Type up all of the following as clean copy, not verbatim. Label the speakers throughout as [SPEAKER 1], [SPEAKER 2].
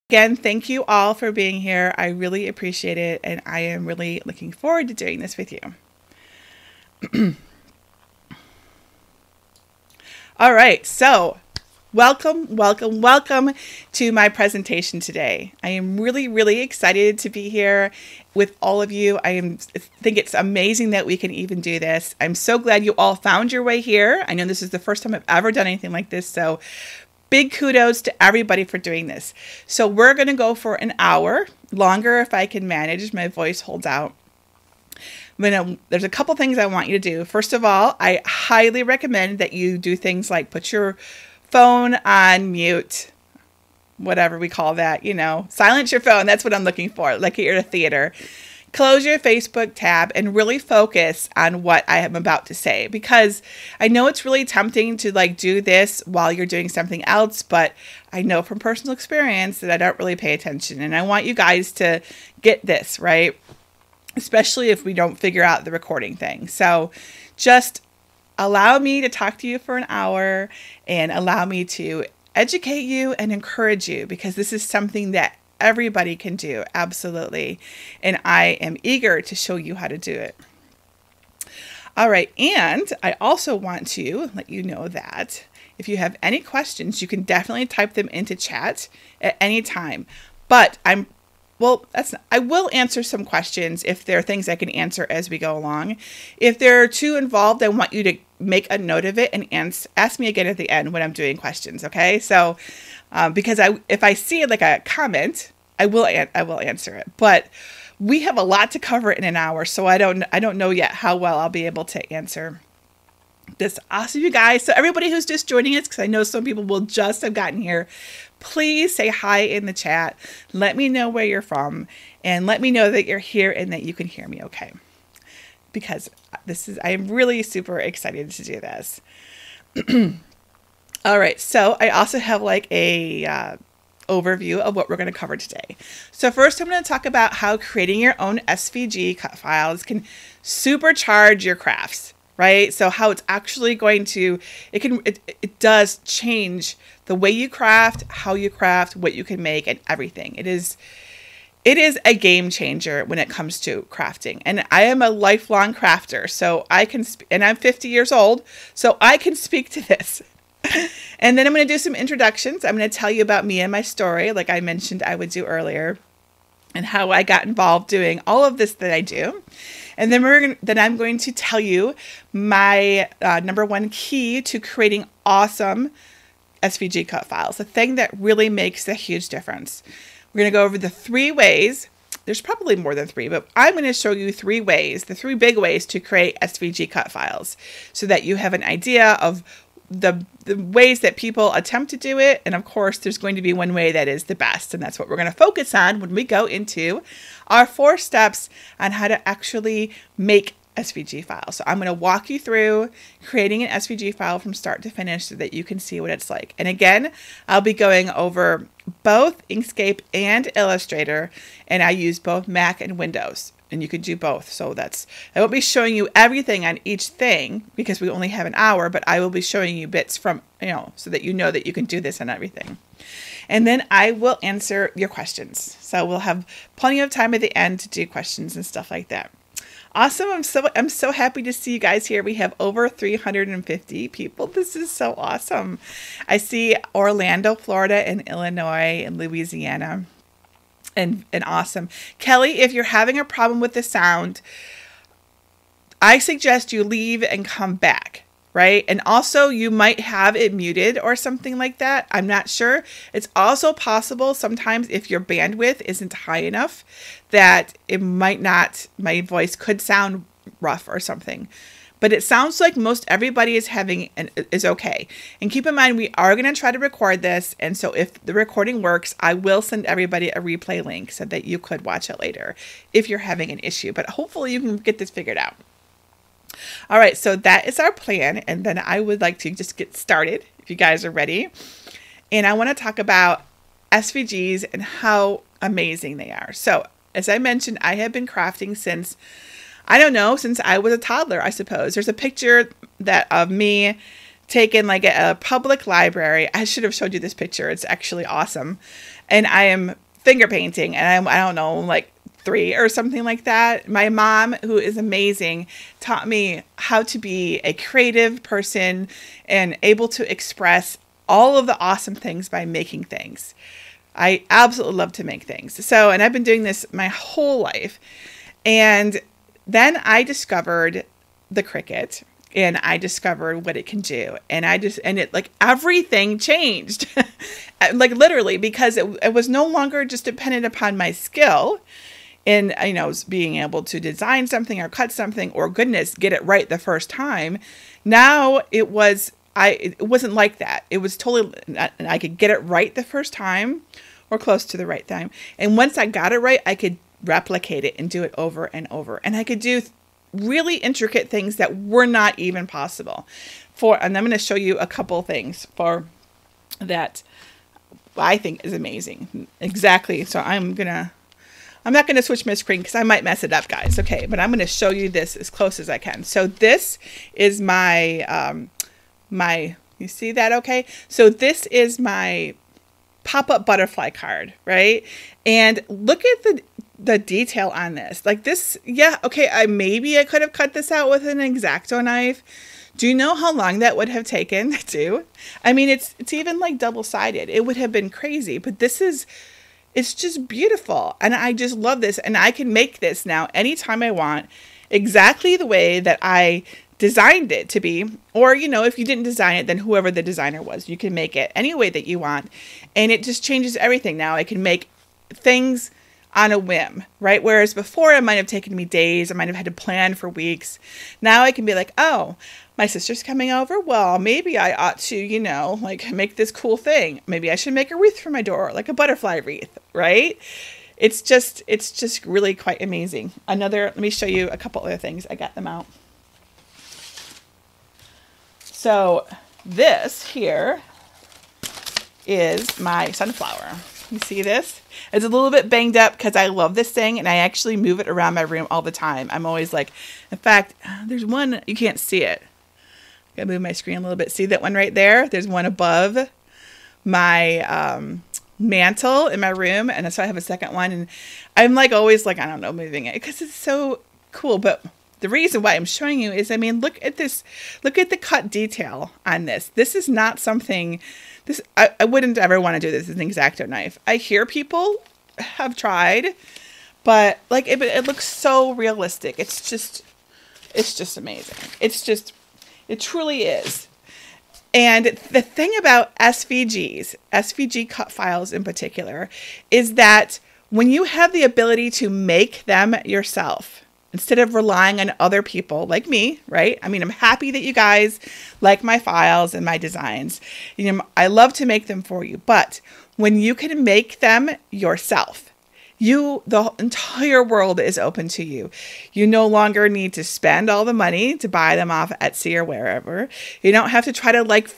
[SPEAKER 1] Again, thank you all for being here. I really appreciate it, and I am really looking forward to doing this with you. All right, so welcome to my presentation today. I am really excited to be here with all of you. I think it's amazing that we can even do this. I'm so glad you all found your way here. I know this is the first time I've ever done anything like this, so big kudos to everybody for doing this. So we're going to go for an hour, longer if I can manage. My voice holds out. There's a couple things I want you to do. First of all, I highly recommend that you do things like put your phone on mute, whatever we call that, silence your phone. That's what I'm looking for, like you're at a theater. Close your Facebook tab and really focus on what I am about to say, because I know it's really tempting to do this while you're doing something else, but I know from personal experience that I don't really pay attention, and I want you guys to get this, right? Especially if we don't figure out the recording thing. So just allow me to talk to you for an hour and allow me to educate you and encourage you, because this is something that everybody can do, absolutely. And I am eager to show you how to do it. All right, and I also want to let you know that if you have any questions, you can definitely type them into chat at any time. But I will answer some questions if there are things I can answer as we go along. If they're too involved, I want you to make a note of it and ask me again at the end when I'm doing questions, okay? So, because if I see a comment, I will answer it. But we have a lot to cover in an hour, so I don't know yet how well I'll be able to answer this. Awesome, you guys. So everybody who's just joining us, because I know some people will just have gotten here, please say hi in the chat. Let me know where you're from, and let me know that you're here and that you can hear me okay. Because I am really super excited to do this. All right, so I also have a overview of what we're going to cover today. So first, I'm going to talk about how creating your own SVG cut files can supercharge your crafts, right? So how it's actually going to, it does change the way you craft, how you craft, what you can make, and everything. It is a game changer when it comes to crafting. And I am a lifelong crafter, so and I'm 50 years old, so I can speak to this. And then I'm going to do some introductions. I'm going to tell you about me and my story, like I mentioned I would do earlier, and how I got involved doing all of this that I do. And then I'm going to tell you my number one key to creating awesome SVG cut files, the thing that really makes a huge difference. We're going to go over the 3 ways. There's probably more than 3, but I'm going to show you 3 ways, the 3 big ways to create SVG cut files, so that you have an idea of the ways that people attempt to do it. And of course, there's going to be one way that is the best. And that's what we're going to focus on when we go into our 4 steps on how to actually make SVG files. So I'm going to walk you through creating an SVG file from start to finish so that you can see what it's like. And again, I'll be going over both Inkscape and Illustrator, and I use both Mac and Windows. And you can do both. So I won't be showing you everything on each thing because we only have an hour, but I will be showing you bits from, so that you know that you can do this on everything. And then I will answer your questions. So we'll have plenty of time at the end to do questions and stuff like that. Awesome. I'm so happy to see you guys here. We have over 350 people. This is so awesome. I see Orlando, Florida, and Illinois, and Louisiana. And awesome. Kelly, if you're having a problem with the sound, I suggest you leave and come back, right? And also you might have it muted or something like that. I'm not sure. It's also possible sometimes if your bandwidth isn't high enough that it might not, my voice could sound rough or something. But it sounds like most everybody is okay. And keep in mind, we are going to try to record this. And so if the recording works, I will send everybody a replay link so that you could watch it later if you're having an issue. But hopefully you can get this figured out. All right, so that is our plan. And then I would like to just get started if you guys are ready. And I want to talk about SVGs and how amazing they are. So as I mentioned, I have been crafting since I was a toddler, I suppose. There's a picture of me taken like a public library. I should have showed you this picture. It's actually awesome. And I am finger painting, and I don't know, like 3 or something like that. My mom, who is amazing, taught me how to be a creative person and able to express all of the awesome things by making things. I absolutely love to make things. So, and I've been doing this my whole life. And then I discovered the Cricut, and I discovered what it can do. And it like everything changed, like literally, because it was no longer just dependent upon my skill in, you know, being able to design something or cut something, or goodness, get it right the first time. Now it wasn't like that. It was totally, I could get it right the first time or close to the right time. And once I got it right, I could replicate it and do it over and over. And I could do really intricate things that were not even possible. And I'm going to show you a couple things for that I think is amazing. Exactly. So I'm not going to switch my screen because I might mess it up, guys. Okay, but I'm going to show you this as close as I can. So this is my, you see that? Okay. So this is my pop-up butterfly card, right? And look at the detail on this. Like this, yeah, okay, maybe I could have cut this out with an X-Acto knife. Do you know how long that would have taken to do? I mean, it's even like double-sided. It would have been crazy, but it's just beautiful. And I just love this. And I can make this now anytime I want, exactly the way that I designed it to be. Or, you know, if you didn't design it, then whoever the designer was, you can make it any way that you want. And it just changes everything. Now I can make things on a whim, right? Whereas before it might have taken me days. I might have had to plan for weeks. Now I can be like, oh, my sister's coming over. Well, maybe I ought to, you know, like make this cool thing. Maybe I should make a wreath for my door, like a butterfly wreath, right? It's just really quite amazing. Let me show you a couple other things. I got them out. So this here is my sunflower. You see this? It's a little bit banged up because I love this thing, and I actually move it around my room all the time. I'm always like, in fact, there's one, you can't see it. I'm going to move my screen a little bit. See that one right there? There's one above my mantle in my room, and so I have a second one, and I'm like always like, I don't know, moving it because it's so cool. But the reason why I'm showing you is, I mean, look at this. Look at the cut detail on this. This is not something... I wouldn't ever want to do this with an X-Acto knife. I hear people have tried, but like it looks so realistic. It's just amazing. It truly is. And the thing about SVGs, SVG cut files in particular, is that when you have the ability to make them yourself, instead of relying on other people like me, right? I mean, I'm happy that you guys like my files and my designs. You know, I love to make them for you. But when you can make them yourself, the entire world is open to you. You no longer need to spend all the money to buy them off Etsy or wherever. You don't have to try to like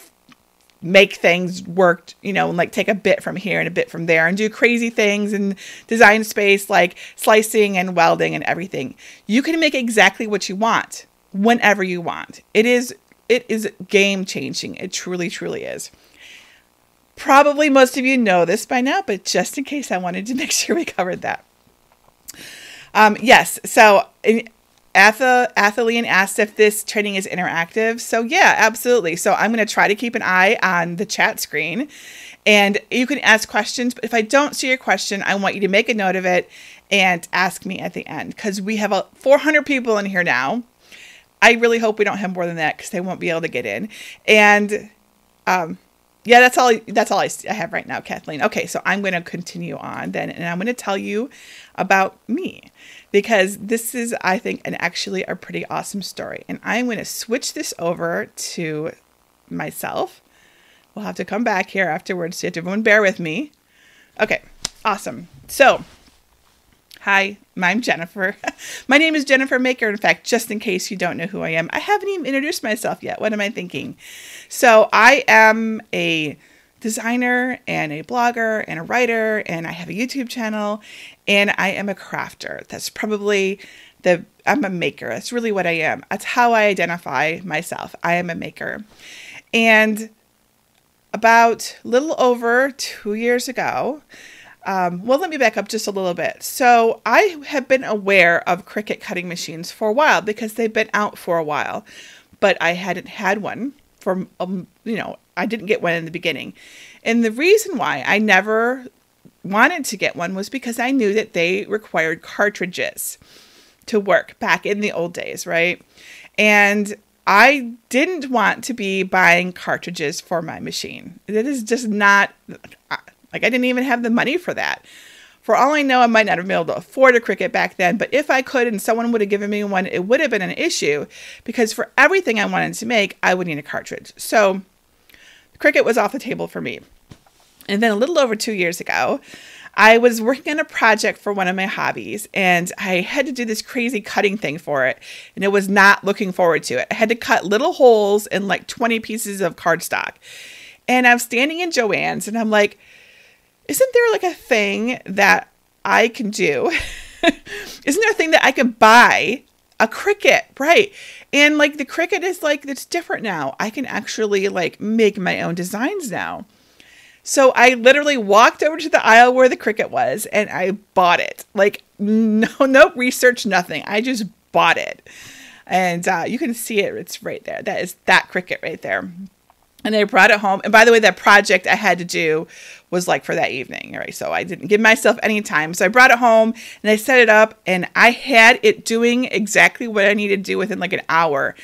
[SPEAKER 1] make things work, you know, and like take a bit from here and a bit from there and do crazy things and design space like slicing and welding and everything. You can make exactly what you want whenever you want. It is game changing. It truly, truly is. Probably most of you know this by now, but just in case, I wanted to make sure we covered that. Yes. So Athaline asked if this training is interactive. So yeah, absolutely. So I'm going to try to keep an eye on the chat screen, and you can ask questions. But if I don't see your question, I want you to make a note of it and ask me at the end, because we have 400 people in here now. I really hope we don't have more than that, because they won't be able to get in. And yeah, that's all I have right now, Kathleen. Okay, so I'm going to continue on then, and I'm going to tell you about me, because this is, I think, actually a pretty awesome story. And I'm going to switch this over to myself. We'll have to come back here afterwards, so everyone bear with me. Okay, awesome. So, hi, I'm Jennifer. My name is Jennifer Maker. In fact, just in case you don't know who I am, I haven't even introduced myself yet. What am I thinking? So I am a designer and a blogger and a writer, and I have a YouTube channel, and I am a crafter. That's probably I'm a maker. That's really what I am. That's how I identify myself. I am a maker. And about a little over 2 years ago, well, let me back up just a little bit. So I have been aware of Cricut cutting machines for a while because they've been out for a while, but I hadn't had one for, I didn't get one in the beginning. And the reason why I never wanted to get one was because I knew that they required cartridges to work back in the old days, right? And I didn't want to be buying cartridges for my machine. It is just not, like, I didn't even have the money for that. For all I know, I might not have been able to afford a Cricut back then, but if I could and someone would have given me one, it would have been an issue because for everything I wanted to make, I would need a cartridge. So Cricut was off the table for me. And then a little over 2 years ago, I was working on a project for one of my hobbies, and I had to do this crazy cutting thing for it, and it was not looking forward to it. I had to cut little holes in like 20 pieces of cardstock. And I'm standing in Joann's, and I'm like, isn't there like a thing that I can do? Isn't there a thing that I could buy? A Cricut, right? And like the Cricut is like, it's different now. I can actually like make my own designs now. So I literally walked over to the aisle where the Cricut was and I bought it. Like no research, nothing. I just bought it. And you can see it. It's right there. That is that Cricut right there. And I brought it home. And by the way, that project I had to do was like for that evening. All right. So I didn't give myself any time. So I brought it home and I set it up and I had it doing exactly what I needed to do within like an hour.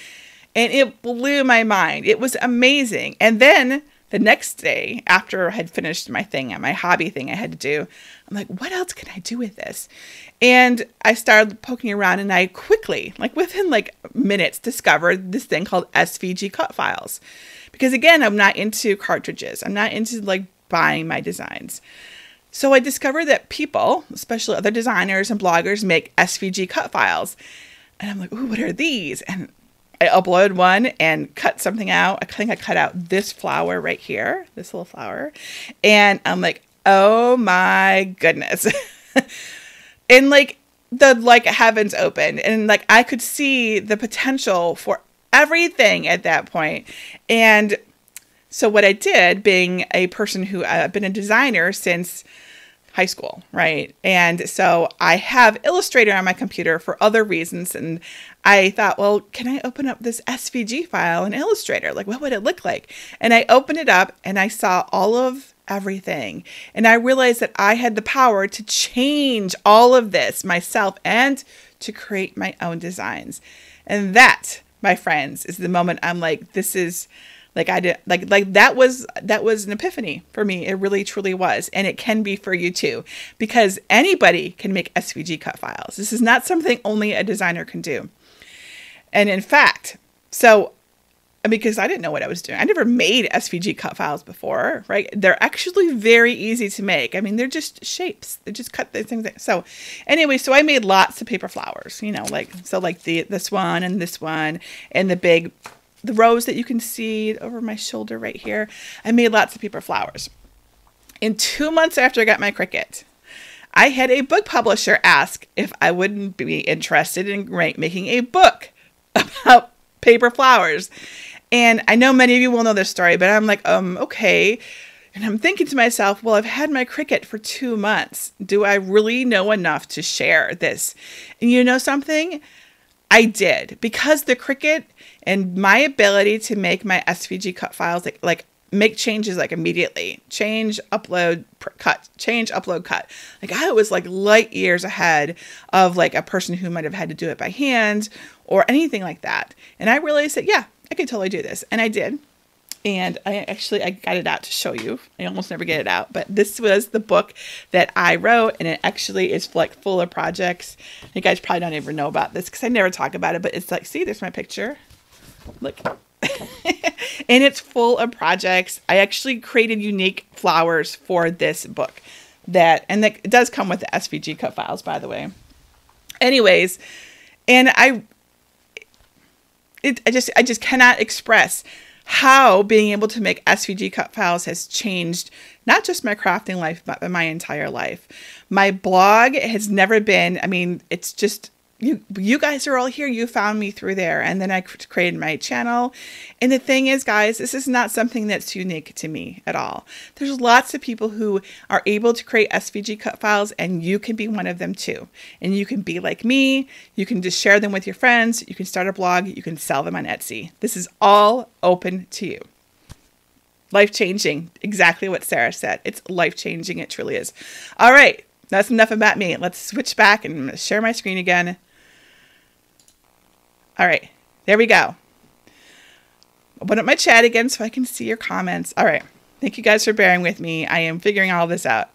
[SPEAKER 1] And it blew my mind. It was amazing. And then the next day after I had finished my thing, my hobby thing I had to do, I'm like, what else can I do with this? And I started poking around and I quickly, like within like minutes, discovered this thing called SVG cut files. Because again, I'm not into cartridges. I'm not into like buying my designs. So I discovered that people, especially other designers and bloggers, make SVG cut files. And I'm like, ooh, what are these? And I uploaded one and cut something out. I think I cut out this flower right here, this little flower. And I'm like, oh my goodness. And like the like heavens opened and like I could see the potential for everything at that point. And so what I did, being a person who I've been a designer since high school, right? And so I have Illustrator on my computer for other reasons. And I thought, well, can I open up this SVG file in Illustrator? Like, what would it look like? And I opened it up and I saw all of everything. And I realized that I had the power to change all of this myself and to create my own designs. And that, my friends, is the moment I'm like, this is like I did like that was an epiphany for me. It really truly was. And it can be for you too, because anybody can make SVG cut files. This is not something only a designer can do. And in fact, because I didn't know what I was doing. I never made SVG cut files before, right? They're actually very easy to make. I mean, they're just shapes. They just cut the things. So anyway, so I made lots of paper flowers, like this one and the rows that you can see over my shoulder right here. I made lots of paper flowers. And 2 months after I got my Cricut, I had a book publisher ask if I wouldn't be interested in making a book about paper flowers. And I know many of you will know this story, but I'm like, okay. And I'm thinking to myself, well, I've had my Cricut for 2 months. Do I really know enough to share this? And you know something? I did, because the Cricut and my ability to make my SVG cut files, like make changes like immediately, change, upload, cut, change, upload, cut. Like I was like light years ahead of like a person who might have had to do it by hand or anything like that. And I realized that, yeah, I could totally do this. And I did. And I got it out to show you. I almost never get it out, but this was the book that I wrote, and it actually is like full of projects. You guys probably don't even know about this because I never talk about it, but it's like, see, there's my picture. Look. And it's full of projects. I actually created unique flowers for this book it does come with the SVG cut files, by the way. Anyways, and I just cannot express how being able to make SVG cut files has changed not just my crafting life, but my entire life. My blog has never been, it's just, you guys are all here. You found me through there. And then I created my channel. And the thing is, guys, this is not something that's unique to me at all. There's lots of people who are able to create SVG cut files, and you can be one of them too. And you can be like me. You can just share them with your friends. You can start a blog. You can sell them on Etsy. This is all open to you. Life-changing. Exactly what Sarah said. It's life-changing. It truly is. All right. That's enough about me. Let's switch back and share my screen again. All right, there we go. Open up my chat again so I can see your comments. All right, thank you guys for bearing with me. I am figuring all this out.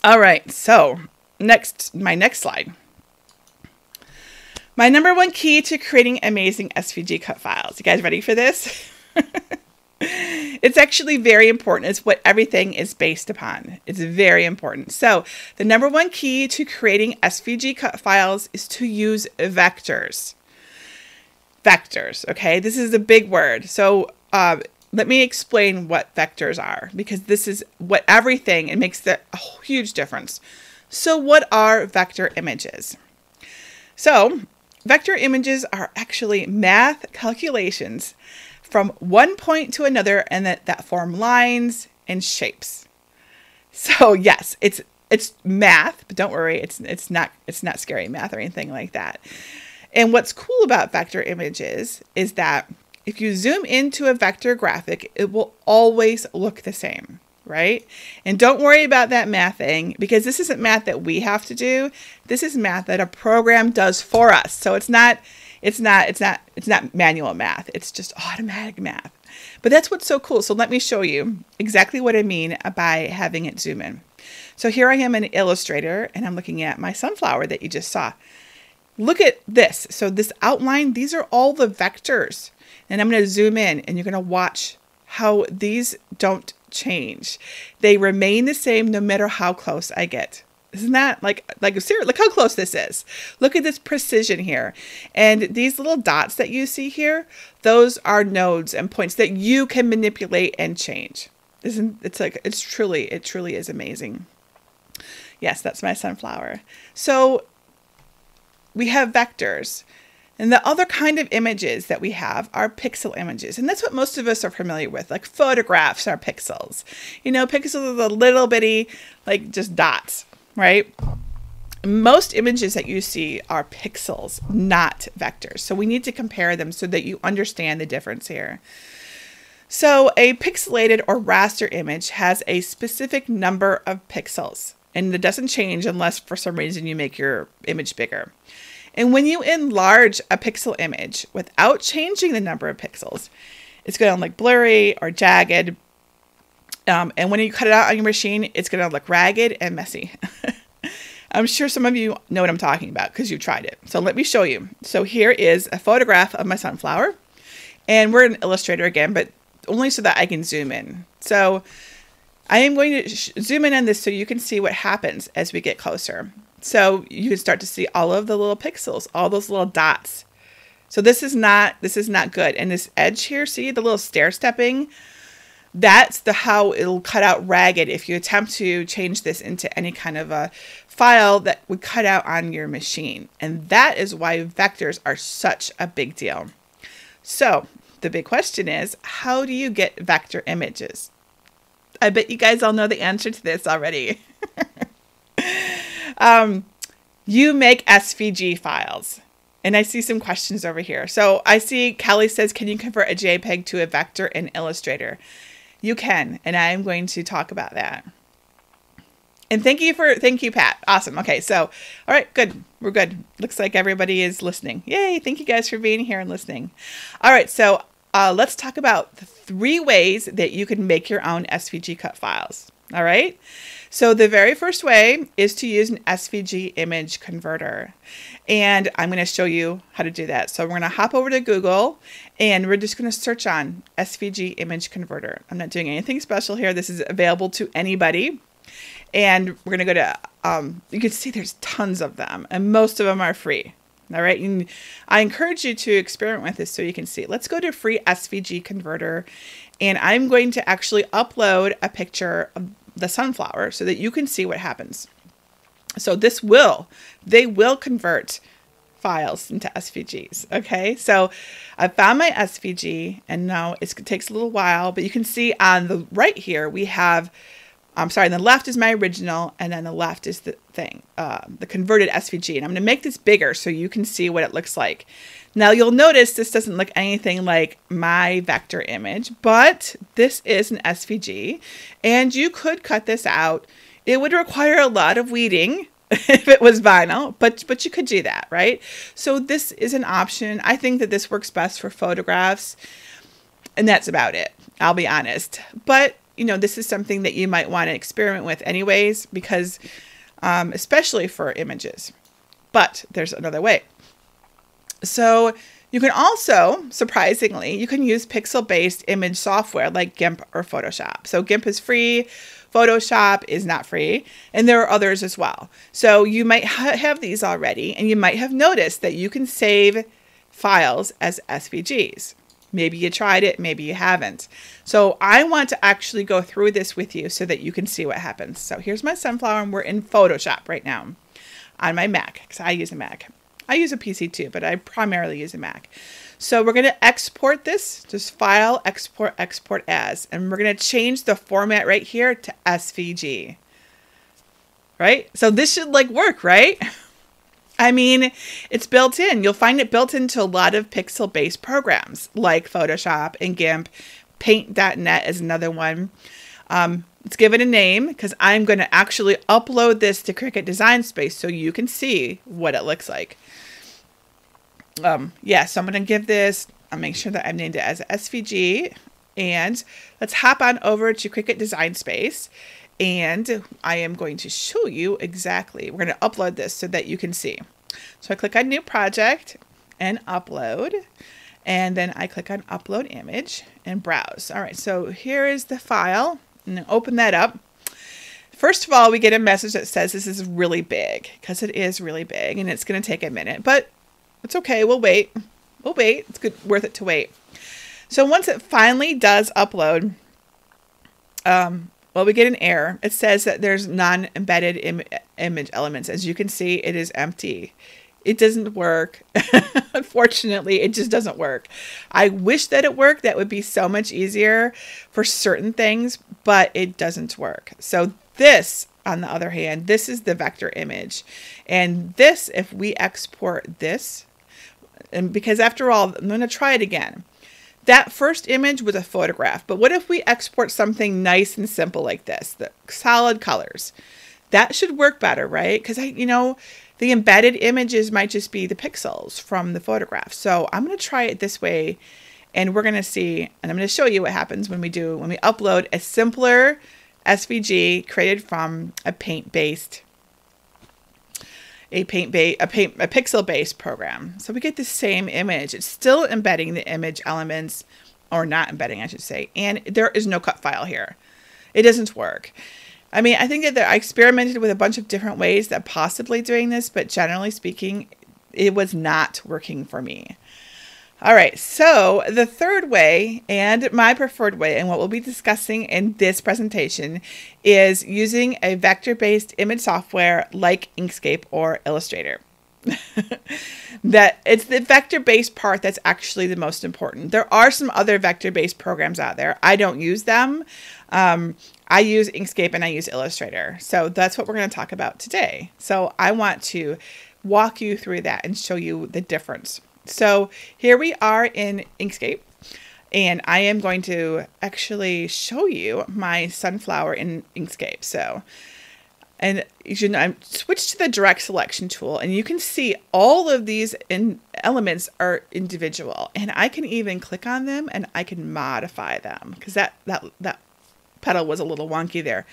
[SPEAKER 1] All right, so my next slide. My number one key to creating amazing SVG cut files. You guys ready for this? It's actually very important. It's what everything is based upon. It's very important. So the number one key to creating SVG cut files is to use vectors. Vectors, okay? This is a big word. So let me explain what vectors are, because this is what everything, it makes a huge difference. So what are vector images? So vector images are actually math calculations from one point to another, and that form lines and shapes. So yes, it's math, but don't worry, it's not scary math or anything like that. And what's cool about vector images is that if you zoom into a vector graphic, it will always look the same, right? And don't worry about that math thing, because this isn't math that we have to do. This is math that a program does for us. So it's not manual math. It's just automatic math. But that's what's so cool. So let me show you exactly what I mean by having it zoom in. So here I am in Illustrator, and I'm looking at my sunflower that you just saw. Look at this. So this outline, these are all the vectors. And I'm going to zoom in, and you're going to watch how these don't change. They remain the same no matter how close I get. Isn't that like seriously, look how close this is. Look at this precision here. And these little dots that you see here, those are nodes and points that you can manipulate and change. It truly is amazing. Yes, that's my sunflower. So we have vectors. And the other kind of images that we have are pixel images. And that's what most of us are familiar with. Like photographs are pixels. You know, pixels are the little bitty, like just dots. Right? Most images that you see are pixels, not vectors. So we need to compare them so that you understand the difference here. So a pixelated or raster image has a specific number of pixels, and it doesn't change unless for some reason you make your image bigger. And when you enlarge a pixel image without changing the number of pixels, it's going to look blurry or jagged. And when you cut it out on your machine, it's going to look ragged and messy. I'm sure some of you know what I'm talking about because you tried it. So let me show you. So here is a photograph of my sunflower. And we're in Illustrator again, but only so that I can zoom in. So I am going to zoom in on this so you can see what happens as we get closer. So you can start to see all of the little pixels, all those little dots. So this is not good. And this edge here, see the little stair stepping? That's how it'll cut out ragged if you attempt to change this into any kind of a file that would cut out on your machine. And that is why vectors are such a big deal. So the big question is, how do you get vector images? I bet you guys all know the answer to this already. You make SVG files. And I see some questions over here. So I see Kelly says, can you convert a JPEG to a vector in Illustrator? You can, and I'm going to talk about that. And thank you, Pat. Awesome. Okay, so, all right, good. We're good. Looks like everybody is listening. Yay, thank you guys for being here and listening. All right, so let's talk about the 3 ways that you can make your own SVG cut files. All right, so the very first way is to use an SVG image converter. And I'm going to show you how to do that. So we're going to hop over to Google, and we're just going to search on SVG image converter. I'm not doing anything special here. This is available to anybody. And we're going to go to, you can see there's tons of them, and most of them are free. All right. And I encourage you to experiment with this so you can see. Let's go to free SVG converter. And I'm going to actually upload a picture of the sunflower so that you can see what happens. So they will convert files into SVGs. Okay, so I found my SVG, and now it takes a little while, but you can see on the right here we have, I'm sorry, on the left is my original, and then the left is the thing, the converted SVG. And I'm going to make this bigger so you can see what it looks like. Now you'll notice this doesn't look anything like my vector image, but this is an SVG, and you could cut this out. It would require a lot of weeding if it was vinyl, but you could do that, right? So this is an option. I think that this works best for photographs, and that's about it. I'll be honest. But, you know, this is something that you might want to experiment with anyways, because especially for images. But there's another way. So you can also, surprisingly, you can use pixel-based image software like GIMP or Photoshop. So GIMP is free, Photoshop is not free, and there are others as well. So you might have these already, and you might have noticed that you can save files as SVGs. Maybe you tried it, maybe you haven't. So I want to actually go through this with you so that you can see what happens. So here's my sunflower, and we're in Photoshop right now on my Mac, because I use a Mac. I use a PC too, but I primarily use a Mac. So we're going to export this, just File, Export, Export As, and we're going to change the format right here to SVG, right? So this should like work, right? I mean, it's built in. You'll find it built into a lot of pixel-based programs like Photoshop and GIMP. Paint.net is another one. Let's give it a name, because I'm going to actually upload this to Cricut Design Space so you can see what it looks like. Yeah, so I'm going to give this, I'll make sure that I've named it as SVG, and let's hop on over to Cricut Design Space, and I am going to show you exactly, we're going to upload this so that you can see. So I click on New Project and Upload, and then I click on Upload Image and Browse. All right, so here is the file, and open that up. First of all, we get a message that says this is really big, because it is really big, and it's going to take a minute, but it's okay. We'll wait. We'll wait. It's good, worth it to wait. So once it finally does upload, well, we get an error. It says that there's non-embedded image elements. As you can see, it is empty. It doesn't work. Unfortunately, it just doesn't work. I wish that it worked. That would be so much easier for certain things, but it doesn't work. So this, on the other hand, this is the vector image. And this, if we export this, and because after all, I'm going to try it again. That first image was a photograph, but what if we export something nice and simple like this, the solid colors? That should work better, right? Because the embedded images might just be the pixels from the photograph. So I'm going to try it this way, and we're going to see, and I'm going to show you what happens when we upload a simpler SVG created from a pixel-based program. So we get the same image. It's still embedding the image elements, or not embedding, I should say. And there is no cut file here. It doesn't work. I mean, I think that I experimented with a bunch of different ways that possibly doing this, but generally speaking, it was not working for me. All right, so the third way, and my preferred way, and what we'll be discussing in this presentation, is using a vector-based image software like Inkscape or Illustrator. That it's the vector-based part that's actually the most important. There are some other vector-based programs out there. I don't use them. I use Inkscape and I use Illustrator. So that's what we're going to talk about today. So I want to walk you through that and show you the difference. So here we are in Inkscape, and I am going to actually show you my sunflower in Inkscape. So, and I switch to the direct selection tool, and you can see all of these elements are individual, and I can even click on them and I can modify them, because that pedal was a little wonky there.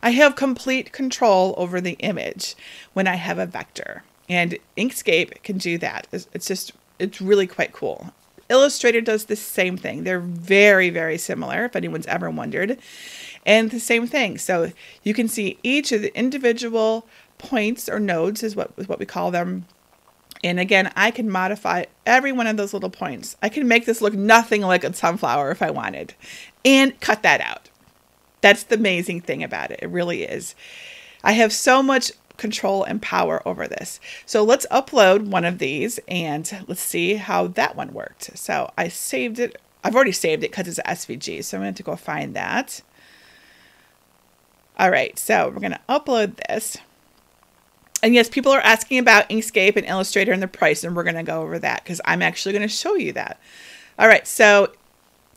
[SPEAKER 1] I have complete control over the image when I have a vector. And Inkscape can do that. It's really quite cool. Illustrator does the same thing. They're very, very similar, if anyone's ever wondered. And the same thing. So you can see each of the individual points, or nodes is what we call them. And again, I can modify every one of those little points. I can make this look nothing like a sunflower if I wanted, and cut that out. That's the amazing thing about it. It really is. I have so much control and power over this. So let's upload one of these and let's see how that one worked. So I saved it. I've already saved it because it's an SVG. So I'm going to go find that. All right, so we're going to upload this. And yes, people are asking about Inkscape and Illustrator and the price, and we're going to go over that because I'm actually going to show you that. All right, so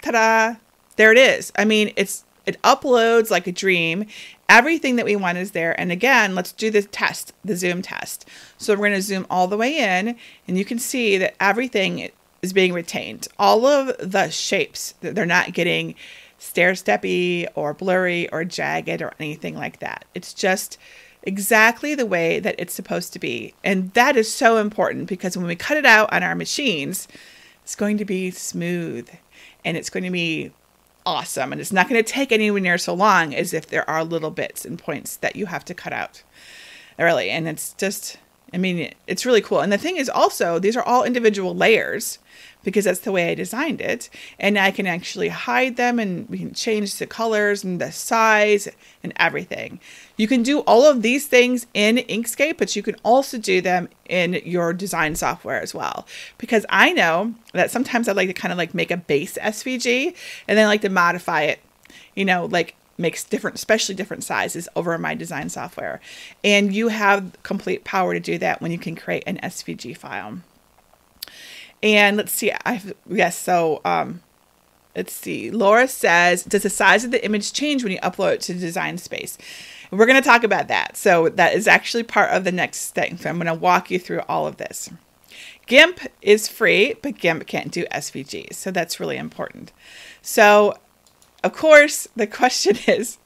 [SPEAKER 1] ta-da, there it is. I mean, it uploads like a dream. Everything that we want is there. And again, let's do the test, the zoom test. So we're going to zoom all the way in, and you can see that everything is being retained. All of the shapes, they're not getting stair-steppy or blurry or jagged or anything like that. It's just exactly the way that it's supposed to be. And that is so important because when we cut it out on our machines, it's going to be smooth and it's going to be awesome. And it's not going to take anywhere near so long as if there are little bits and points that you have to cut out early. And it's just, I mean, it's really cool. And the thing is also, these are all individual layers because that's the way I designed it. And I can actually hide them and we can change the colors and the size and everything. You can do all of these things in Inkscape, but you can also do them in your design software as well. Because I know that sometimes I like to kind of like make a base SVG and then I like to modify it, you know, like makes different, especially different sizes over my design software. And you have complete power to do that when you can create an SVG file. And let's see, let's see. Laura says, does the size of the image change when you upload it to Design Space? And we're going to talk about that. So that is actually part of the next thing. So I'm going to walk you through all of this. GIMP is free, but GIMP can't do SVGs. So that's really important. So, of course, the question is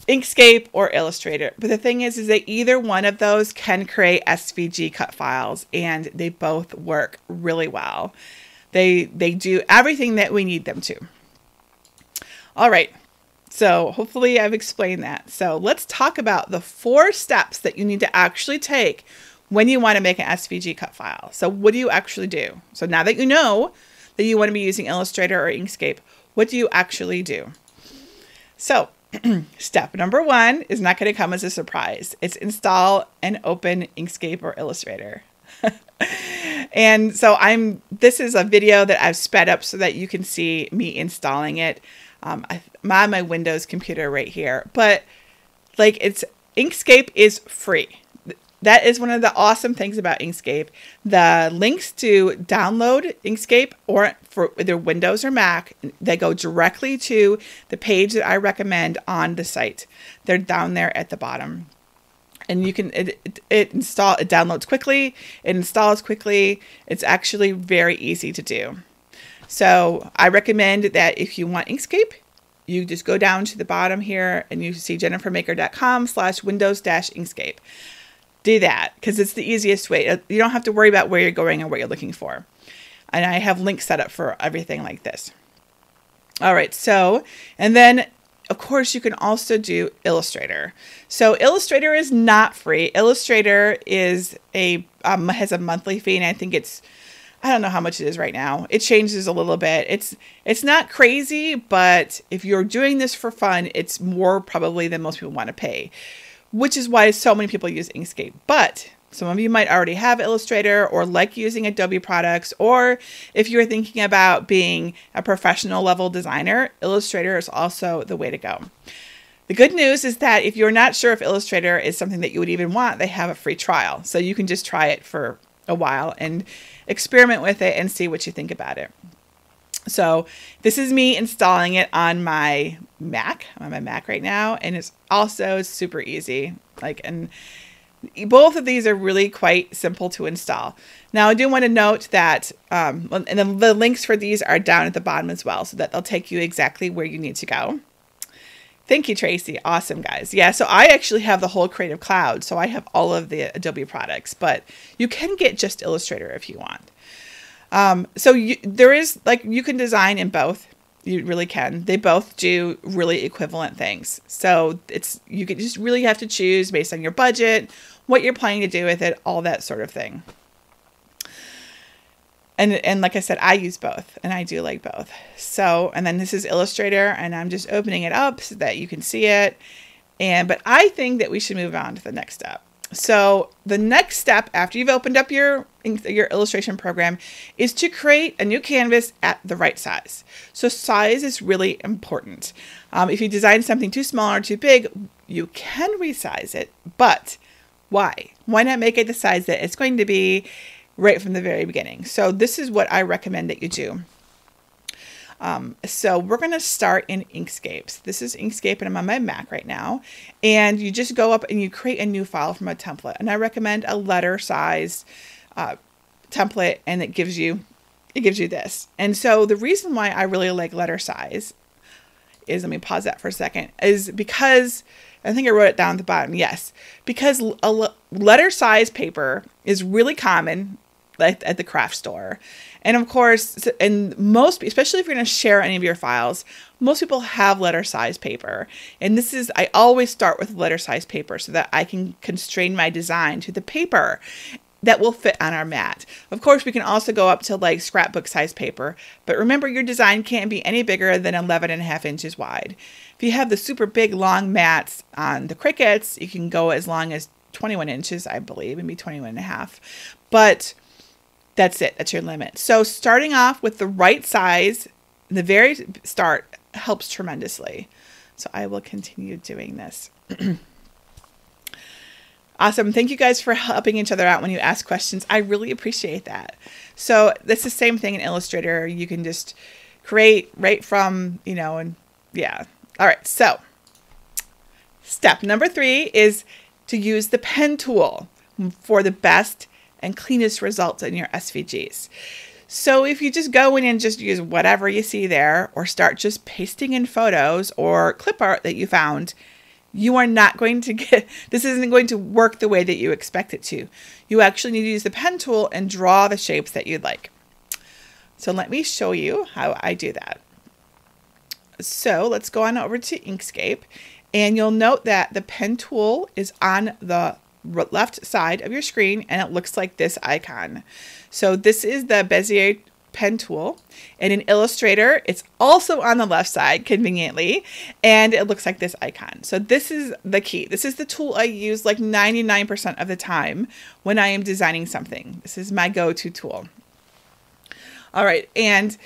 [SPEAKER 1] Inkscape or Illustrator. But the thing is that either one of those can create SVG cut files, and they both work really well. They do everything that we need them to. All right. So hopefully I've explained that. So let's talk about the 4 steps that you need to actually take when you want to make an SVG cut file. So what do you actually do? So now that you know that you want to be using Illustrator or Inkscape, what do you actually do? So step number 1 is not going to come as a surprise. It's install and open Inkscape or Illustrator. And so this is a video that I've sped up so that you can see me installing it. I'm on my Windows computer right here, but like Inkscape is free. That is one of the awesome things about Inkscape. The links to download Inkscape or for either Windows or Mac, they go directly to the page that I recommend on the site. They're down there at the bottom. And you can, it downloads quickly, it installs quickly. It's actually very easy to do. So I recommend that if you want Inkscape, you just go down to the bottom here and you see jennifermaker.com/windows-Inkscape. Do that because it's the easiest way. You don't have to worry about where you're going or what you're looking for. And I have links set up for everything like this. All right. So, and then of course you can also do Illustrator. So Illustrator is not free. Illustrator is has a monthly fee, and I think I don't know how much it is right now. It changes a little bit. It's not crazy, but if you're doing this for fun, it's more probably than most people want to pay, which is why so many people use Inkscape. But some of you might already have Illustrator or like using Adobe products, or if you're thinking about being a professional level designer, Illustrator is also the way to go. The good news is that if you're not sure if Illustrator is something that you would even want, they have a free trial. So you can just try it for a while and experiment with it and see what you think about it. So this is me installing it on my Mac. I'm on my Mac right now, and it's also super easy. And both of these are really quite simple to install. Now, I do want to note that, and then the links for these are down at the bottom as well, so that they'll take you exactly where you need to go. Thank you, Tracy. Awesome, guys. Yeah, so I actually have the whole Creative Cloud, so I have all of the Adobe products, but you can get just Illustrator if you want. So you can design in both. You really can. They both do really equivalent things. So you can just really have to choose based on your budget, what you're planning to do with it, all that sort of thing. And like I said, I use both, and I do like both. So, and then this is Illustrator, and I'm just opening it up so that you can see it. But I think that we should move on to the next step. So the next step after you've opened up your illustration program is to create a new canvas at the right size. So size is really important. If you design something too small or too big, you can resize it, but why? Why not make it the size that it's going to be right from the very beginning? So this is what I recommend that you do. So we're going to start in Inkscape. This is Inkscape and I'm on my Mac right now. And you just go up and you create a new file from a template. And I recommend a letter size template, and it gives you this. And so the reason why I really like letter size is, let me pause that for a second, is because I think I wrote it down at the bottom. Yes, because a letter size paper is really common at the craft store. And of course, and most, especially if you're going to share any of your files, most people have letter size paper. And this is, I always start with letter size paper so that I can constrain my design to the paper that will fit on our mat. Of course, we can also go up to like scrapbook size paper, but remember your design can't be any bigger than 11.5 inches wide. If you have the super big long mats on the Cricuts, you can go as long as 21 inches, I believe, maybe 21.5. But that's it. That's your limit. So starting off with the right size, the very start helps tremendously. So I will continue doing this. Awesome. Thank you guys for helping each other out when you ask questions. I really appreciate that. So that's the same thing in Illustrator. You can just create right from, and yeah. All right. So step number 3 is to use the pen tool for the best and cleanest results in your SVGs. So if you just go in and just use whatever you see there, or start just pasting in photos or clip art that you found, you are not going to this isn't going to work the way that you expect it to. You actually need to use the pen tool and draw the shapes that you'd like. So let me show you how I do that. So let's go on over to Inkscape, and you'll note that the pen tool is on the left side of your screen, and it looks like this icon. So this is the Bezier pen tool, and in Illustrator it's also on the left side conveniently, and it looks like this icon. So this is the key. This is the tool I use like 99% of the time when I am designing something. This is my go-to tool. All right, and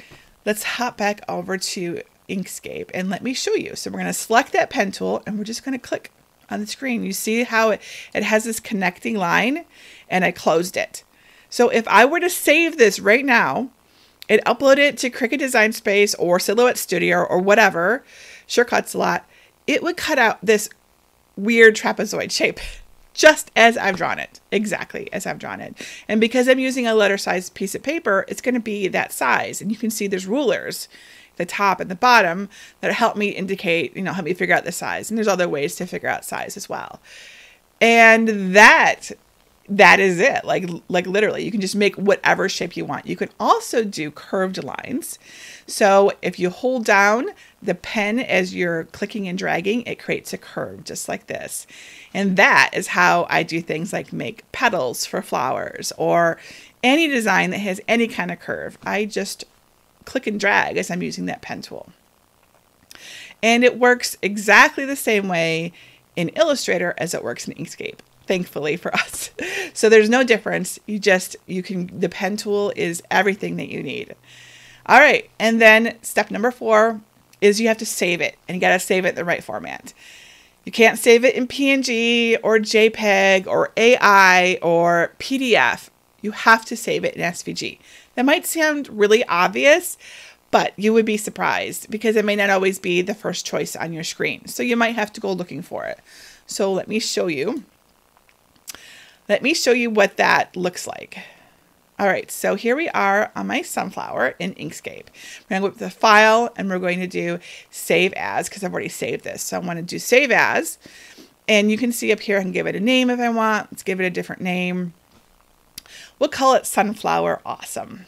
[SPEAKER 1] let's hop back over to Inkscape and let me show you. So we're going to select that pen tool, and we're just going to click on the screen. You see how it has this connecting line, and I closed it. So if I were to save this right now and upload it to Cricut Design Space or Silhouette Studio or whatever, sure cuts a lot, it would cut out this weird trapezoid shape just as I've drawn it, exactly as I've drawn it. And because I'm using a letter size piece of paper, it's going to be that size. And you can see there's rulers, the top and the bottom, that help me indicate, help me figure out the size. And there's other ways to figure out size as well. And that is it. Like literally, you can just make whatever shape you want. You can also do curved lines. So if you hold down the pen as you're clicking and dragging, it creates a curve just like this. And that is how I do things like make petals for flowers or any design that has any kind of curve. I just click and drag as I'm using that pen tool. And it works exactly the same way in Illustrator as it works in Inkscape, thankfully for us. So there's no difference. The pen tool is everything that you need. All right. And then step number 4 is you have to save it, and you got to save it in the right format. You can't save it in PNG or JPEG or AI or PDF. You have to save it in SVG. That might sound really obvious, but you would be surprised because it may not always be the first choice on your screen. So you might have to go looking for it. So let me show you. Let me show you what that looks like. All right, so here we are on my sunflower in Inkscape. We're going to go up to the file, and we're going to do save as, because I've already saved this. So I want to do save as, and you can see up here I can give it a name if I want. Let's give it a different name. We'll call it Sunflower Awesome.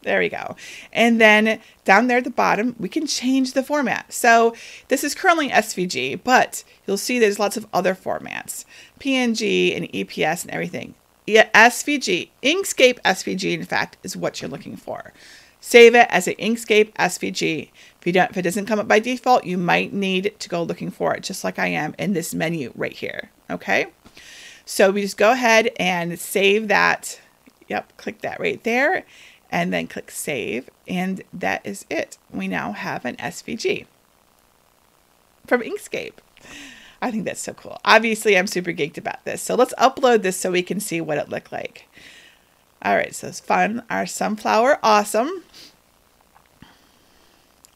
[SPEAKER 1] There we go. And then down there at the bottom, we can change the format. So this is currently SVG, but you'll see there's lots of other formats, PNG and EPS and everything. Yeah, SVG, Inkscape SVG, in fact, is what you're looking for. Save it as an Inkscape SVG. If it doesn't come up by default, you might need to go looking for it, just like I am in this menu right here. Okay. So we just go ahead and save that. Yep, click that right there and then click save. And that is it. We now have an SVG from Inkscape. I think that's so cool. Obviously, I'm super geeked about this. So let's upload this so we can see what it looked like. All right, so it's fun. Our sunflower, awesome.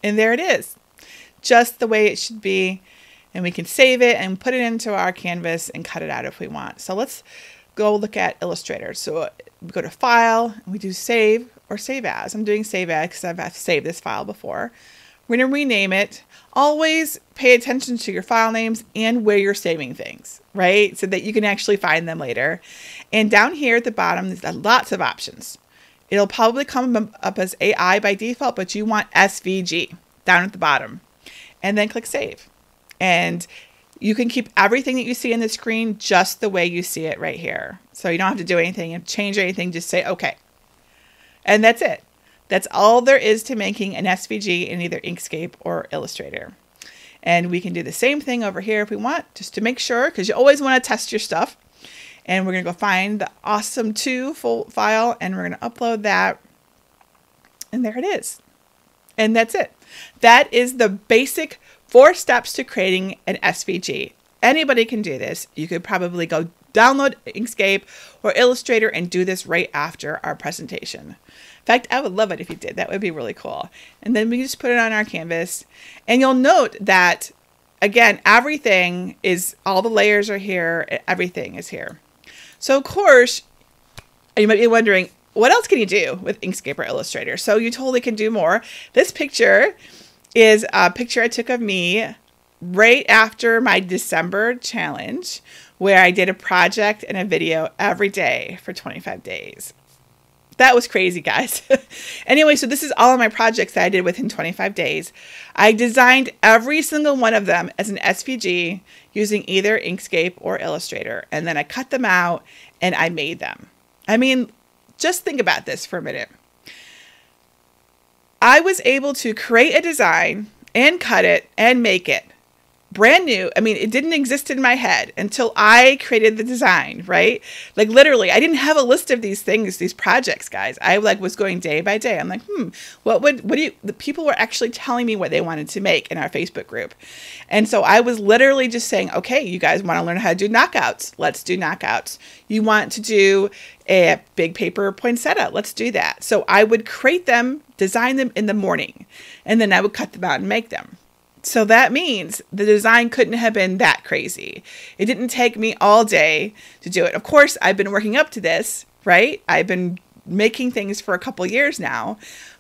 [SPEAKER 1] And there it is, just the way it should be. And we can save it and put it into our canvas and cut it out if we want. So let's go look at Illustrator. So we go to File, and we do Save or Save As. I'm doing Save As because I've saved this file before. We're going to rename it. Always pay attention to your file names and where you're saving things, right? So that you can actually find them later. And down here at the bottom, there's lots of options. It'll probably come up as AI by default, but you want SVG down at the bottom. And then click Save. And you can keep everything that you see in the screen just the way you see it right here. So you don't have to do anything and change anything, just say okay. And that's it. That's all there is to making an SVG in either Inkscape or Illustrator. And we can do the same thing over here if we want, just to make sure, because you always want to test your stuff. And we're going to go find the Awesome 2 full file, and we're going to upload that. And there it is. And that's it. That is the basic 4 steps to creating an SVG. Anybody can do this. You could probably go download Inkscape or Illustrator and do this right after our presentation. In fact, I would love it if you did. That would be really cool. And then we just put it on our canvas. And you'll note that, again, everything is, all the layers are here. Everything is here. So, of course, you might be wondering, what else can you do with Inkscape or Illustrator? So you totally can do more. This picture is a picture I took of me right after my December challenge, where I did a project and a video every day for 25 days. That was crazy, guys. Anyway, so this is all of my projects that I did within 25 days. I designed every single one of them as an SVG using either Inkscape or Illustrator. And then I cut them out and I made them. I mean, just think about this for a minute. I was able to create a design and cut it and make it brand new. I mean, it didn't exist in my head until I created the design, right? Like literally, I didn't have a list of these things, these projects, guys. I like was going day by day. I'm like, the people were actually telling me what they wanted to make in our Facebook group. And so I was literally just saying, okay, you guys want to learn how to do knockouts? Let's do knockouts. You want to do a big paper poinsettia? Let's do that. So I would create them, design them in the morning, and then I would cut them out and make them. So that means the design couldn't have been that crazy. It didn't take me all day to do it. Of course, I've been working up to this, right? I've been making things for a couple years now.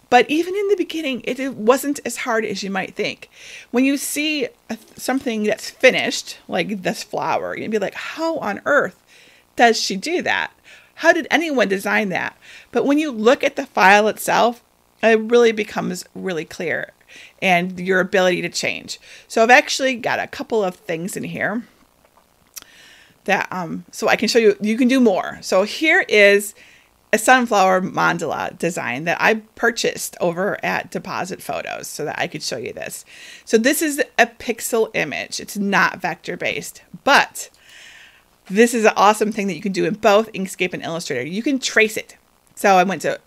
[SPEAKER 1] But even in the beginning, it wasn't as hard as you might think. When you see something that's finished, like this flower, you'd be like, how on earth does she do that? How did anyone design that? But when you look at the file itself, it really becomes really clear. And your ability to change. So I've actually got a couple of things in here that so I can show you. You can do more. So here is a sunflower mandala design that I purchased over at Deposit Photos so that I could show you this. So this is a pixel image. It's not vector based, but this is an awesome thing that you can do in both Inkscape and Illustrator. You can trace it. So I went to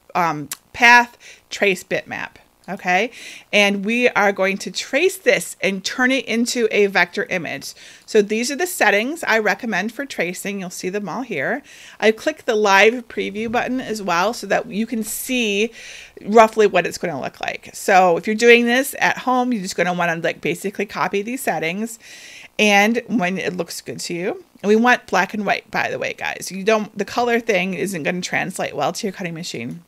[SPEAKER 1] Path, Trace Bitmap. Okay, and we are going to trace this and turn it into a vector image. So these are the settings I recommend for tracing. You'll see them all here. I click the live preview button as well so that you can see roughly what it's going to look like. So if you're doing this at home, you're just going to want to like basically copy these settings. And when it looks good to you, and we want black and white, by the way, guys. The color thing isn't going to translate well to your cutting machine.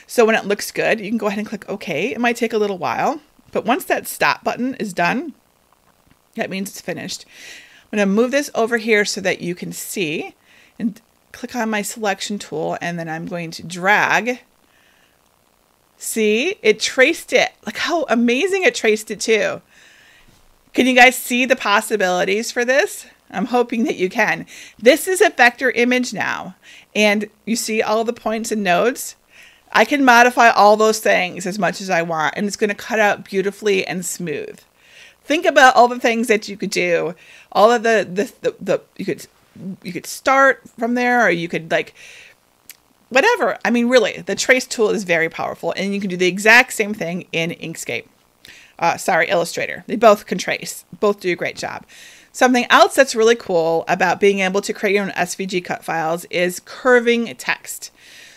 [SPEAKER 1] So when it looks good, you can go ahead and click OK. It might take a little while, but once that stop button is done, that means it's finished. I'm going to move this over here so that you can see and click on my selection tool, and then I'm going to drag. See, it traced it. Look how amazing it traced it too. Can you guys see the possibilities for this? I'm hoping that you can. This is a vector image now, and you see all the points and nodes. I can modify all those things as much as I want, and it's going to cut out beautifully and smooth. Think about all the things that you could do. All of you could you could start from there, or you could like, whatever. I mean, really, the trace tool is very powerful, and you can do the exact same thing in Inkscape. Illustrator. They both can trace. Both do a great job. Something else that's really cool about being able to create your own SVG cut files is curving text.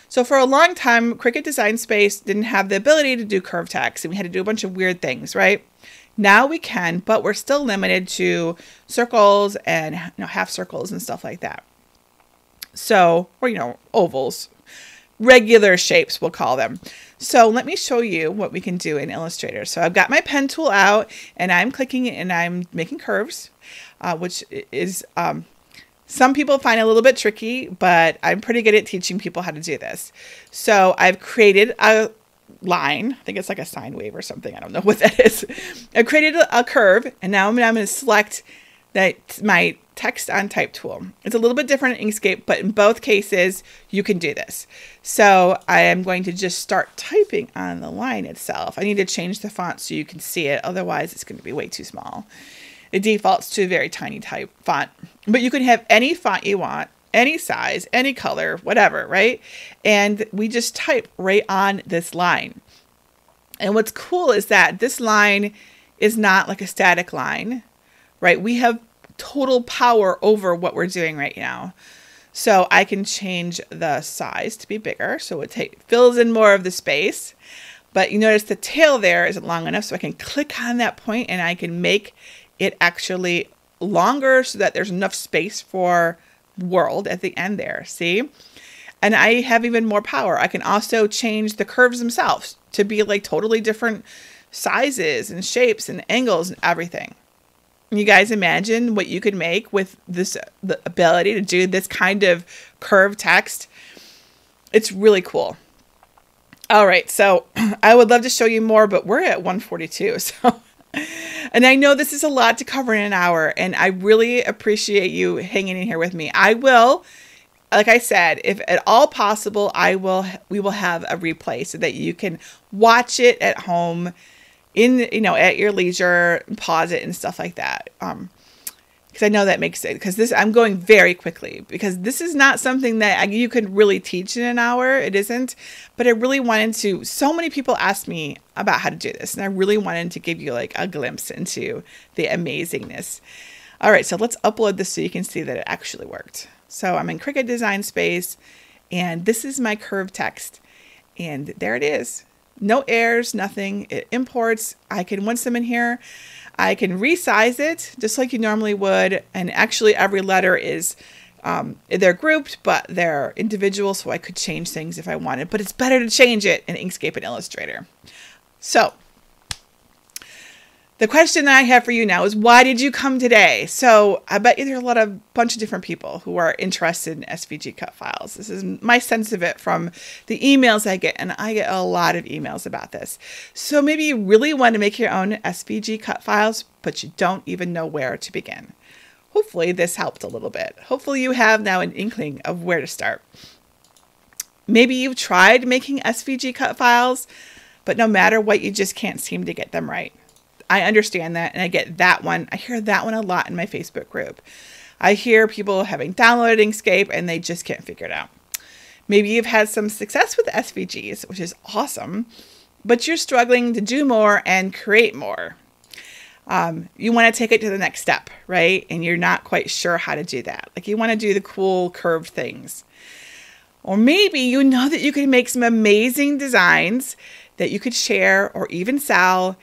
[SPEAKER 1] So for a long time, Cricut Design Space didn't have the ability to do curved text, and we had to do a bunch of weird things, right? Now we can, but we're still limited to circles and half circles and stuff like that. So, or ovals, regular shapes, we'll call them. So let me show you what we can do in Illustrator. So I've got my pen tool out, and I'm clicking and I'm making curves, which is some people find a little bit tricky, but I'm pretty good at teaching people how to do this. So I've created a line. I think it's like a sine wave or something. I don't know what that is. I've created a curve, and now I'm going to select my text on type tool. It's a little bit different in Inkscape, but in both cases, you can do this. So I am going to just start typing on the line itself. I need to change the font so you can see it. Otherwise, it's going to be way too small. It defaults to a very tiny type font, but you can have any font you want, any size, any color, whatever, right? And we just type right on this line. And what's cool is that this line is not like a static line, right? We have total power over what we're doing right now. So I can change the size to be bigger, so it fills in more of the space. But you notice the tail there isn't long enough, so I can click on that point and I can make it actually longer so that there's enough space for world at the end there. See? And I have even more power. I can also change the curves themselves to be like totally different sizes and shapes and angles and everything. You guys imagine what you could make with the ability to do this kind of curved text. It's really cool. All right, so I would love to show you more, but we're at 1:42. So, and I know this is a lot to cover in an hour, and I really appreciate you hanging in here with me. I will, like I said, if at all possible, we will have a replay so that you can watch it at home at your leisure, pause it and stuff like that. Because I know that makes it, because I'm going very quickly, because this is not something that you could really teach in an hour. It isn't, but I really wanted to, so many people asked me about how to do this, and I really wanted to give you like a glimpse into the amazingness. All right, so let's upload this so you can see that it actually worked. So I'm in Cricut Design Space, and this is my curved text, and there it is. No errors, nothing. It imports. Once I'm in here, I can resize it just like you normally would. And actually every letter is, they're grouped, but they're individual. So I could change things if I wanted, but it's better to change it in Inkscape and Illustrator. So the question that I have for you now is, why did you come today? So I bet you there are a bunch of different people who are interested in SVG cut files. This is my sense of it from the emails I get, and I get a lot of emails about this. So maybe you really want to make your own SVG cut files, but you don't even know where to begin. Hopefully this helped a little bit. Hopefully you have now an inkling of where to start. Maybe you've tried making SVG cut files, but no matter what, you just can't seem to get them right. I understand that, and I get that one. I hear that one a lot in my Facebook group. I hear people having downloaded Inkscape and they just can't figure it out. Maybe you've had some success with SVGs, which is awesome, but you're struggling to do more and create more. You want to take it to the next step, right? And you're not quite sure how to do that. Like you want to do the cool curved things. Or maybe you know that you can make some amazing designs that you could share or even sell.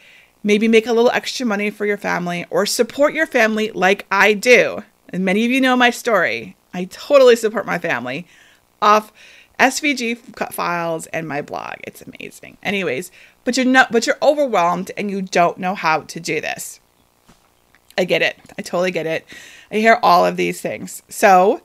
[SPEAKER 1] Maybe make a little extra money for your family or support your family like I do. And many of you know my story. I totally support my family off SVG cut files and my blog. It's amazing. Anyways, but you're overwhelmed and you don't know how to do this. I get it. I totally get it. I hear all of these things. So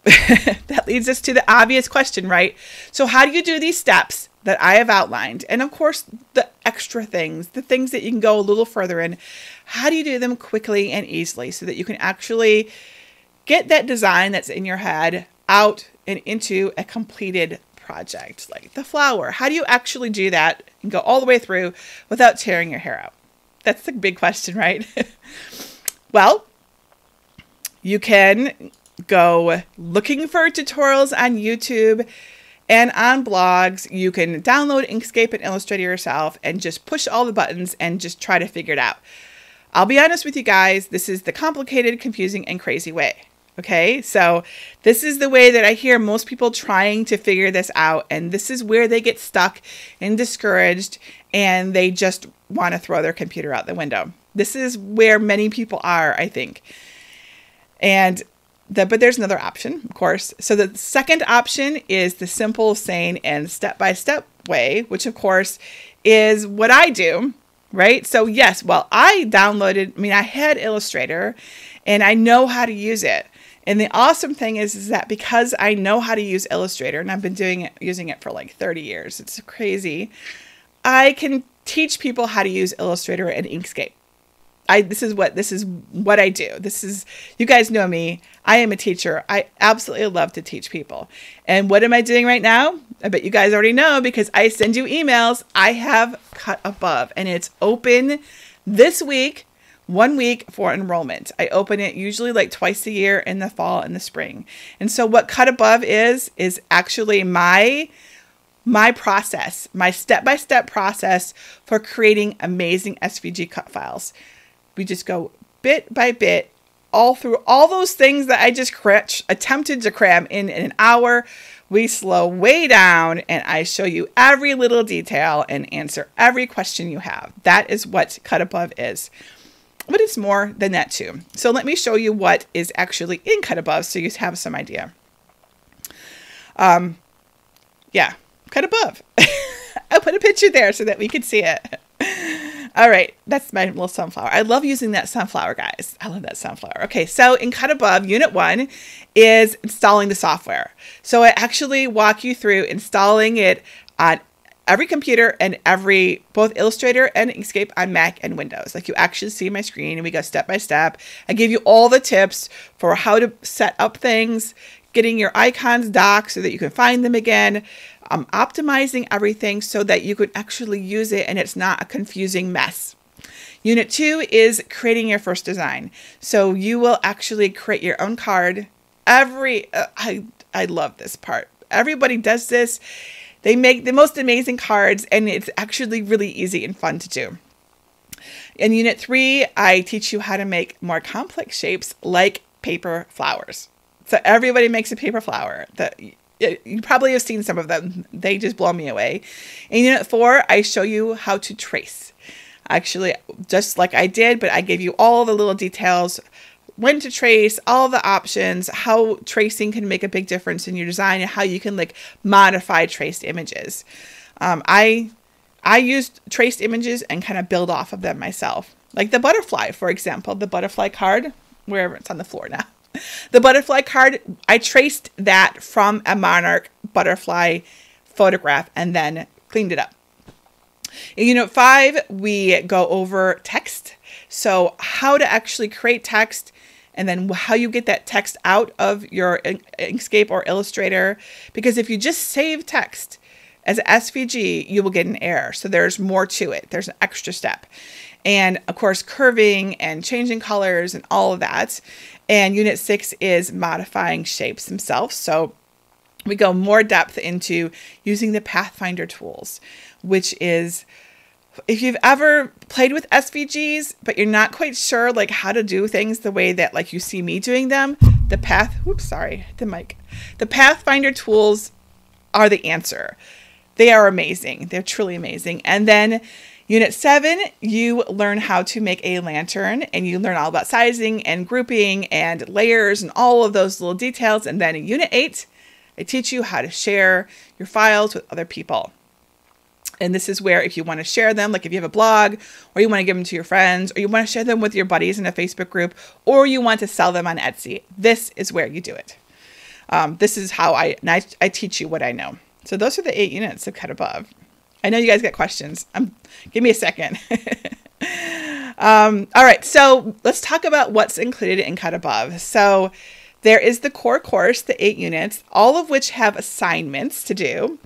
[SPEAKER 1] that leads us to the obvious question, right? So how do you do these steps that I have outlined? And of course, the extra things, the things that you can go a little further in, how do you do them quickly and easily so that you can actually get that design that's in your head out and into a completed project, like the flower? How do you actually do that and go all the way through without tearing your hair out? That's the big question, right? Well, You can go looking for tutorials on YouTube and on blogs. You can download Inkscape and Illustrator yourself and just push all the buttons and just try to figure it out. I'll be honest with you guys, this is the complicated, confusing, and crazy way. Okay, so this is the way that I hear most people trying to figure this out, and this is where they get stuck and discouraged, and they just want to throw their computer out the window. This is where many people are, I think. But there's another option, of course. So the second option is the simple, sane, and step-by-step way, which of course is what I do, right? So yes, well, I had Illustrator and I know how to use it. And the awesome thing is that because I know how to use Illustrator and I've been using it for like 30 years, it's crazy, I can teach people how to use Illustrator and Inkscape. This is what I do. You guys know me. I am a teacher. I absolutely love to teach people. And what am I doing right now? I bet you guys already know because I send you emails. I have Cut Above and it's open this week, 1 week for enrollment. I open it usually like twice a year in the fall and the spring. And so what Cut Above is actually my process, my step-by-step process for creating amazing SVG cut files. We just go bit by bit all through all those things that I just attempted to cram in an hour. We slow way down and I show you every little detail and answer every question you have. That is what Cut Above is. But it's more than that too. So let me show you what is actually in Cut Above so you have some idea. Yeah, Cut Above. I put a picture there so that we could see it. All right, that's my little sunflower. I love using that sunflower, guys. I love that sunflower. Okay, so in Cut Above, Unit 1 is installing the software. So I actually walk you through installing it on every computer and both Illustrator and Inkscape on Mac and Windows. Like you actually see my screen and we go step by step. I give you all the tips for how to set up things, getting your icons docked so that you can find them again, optimizing everything so that you can actually use it and it's not a confusing mess. Unit 2 is creating your first design. So you will actually create your own card. I love this part. Everybody does this. They make the most amazing cards and it's actually really easy and fun to do. In Unit 3, I teach you how to make more complex shapes like paper flowers. So everybody makes a paper flower. You probably have seen some of them. They just blow me away. In Unit 4, I show you how to trace. Actually, just like I did, but I gave you all the little details, when to trace, all the options, how tracing can make a big difference in your design, and how you can modify traced images. I used traced images and kind of build off of them myself. Like the butterfly, for example, the butterfly card, wherever it's on the floor now. The butterfly card, I traced that from a monarch butterfly photograph and then cleaned it up. In Unit 5, we go over text. So how to actually create text and then how you get that text out of your Inkscape or Illustrator. Because if you just save text as an SVG, you will get an error. So there's more to it. There's an extra step. And of course, curving and changing colors and all of that. And Unit 6 is modifying shapes themselves. So we go more depth into using the Pathfinder tools, which is, if you've ever played with SVGs, but you're not quite sure how to do things the way that you see me doing them, the Pathfinder tools are the answer. They are amazing. They're truly amazing. And then Unit 7, you learn how to make a lantern and you learn all about sizing and grouping and layers and all of those little details. And then in Unit 8, I teach you how to share your files with other people. And this is where if you want to share them, like if you have a blog or you want to give them to your friends or you want to share them with your buddies in a Facebook group or you want to sell them on Etsy, this is where you do it. This is how I teach you what I know. So those are the 8 units of Cut Above. I know you guys got questions. Give me a second. All right, so let's talk about what's included in Cut Above. So there is the core course, the 8 units, all of which have assignments to do.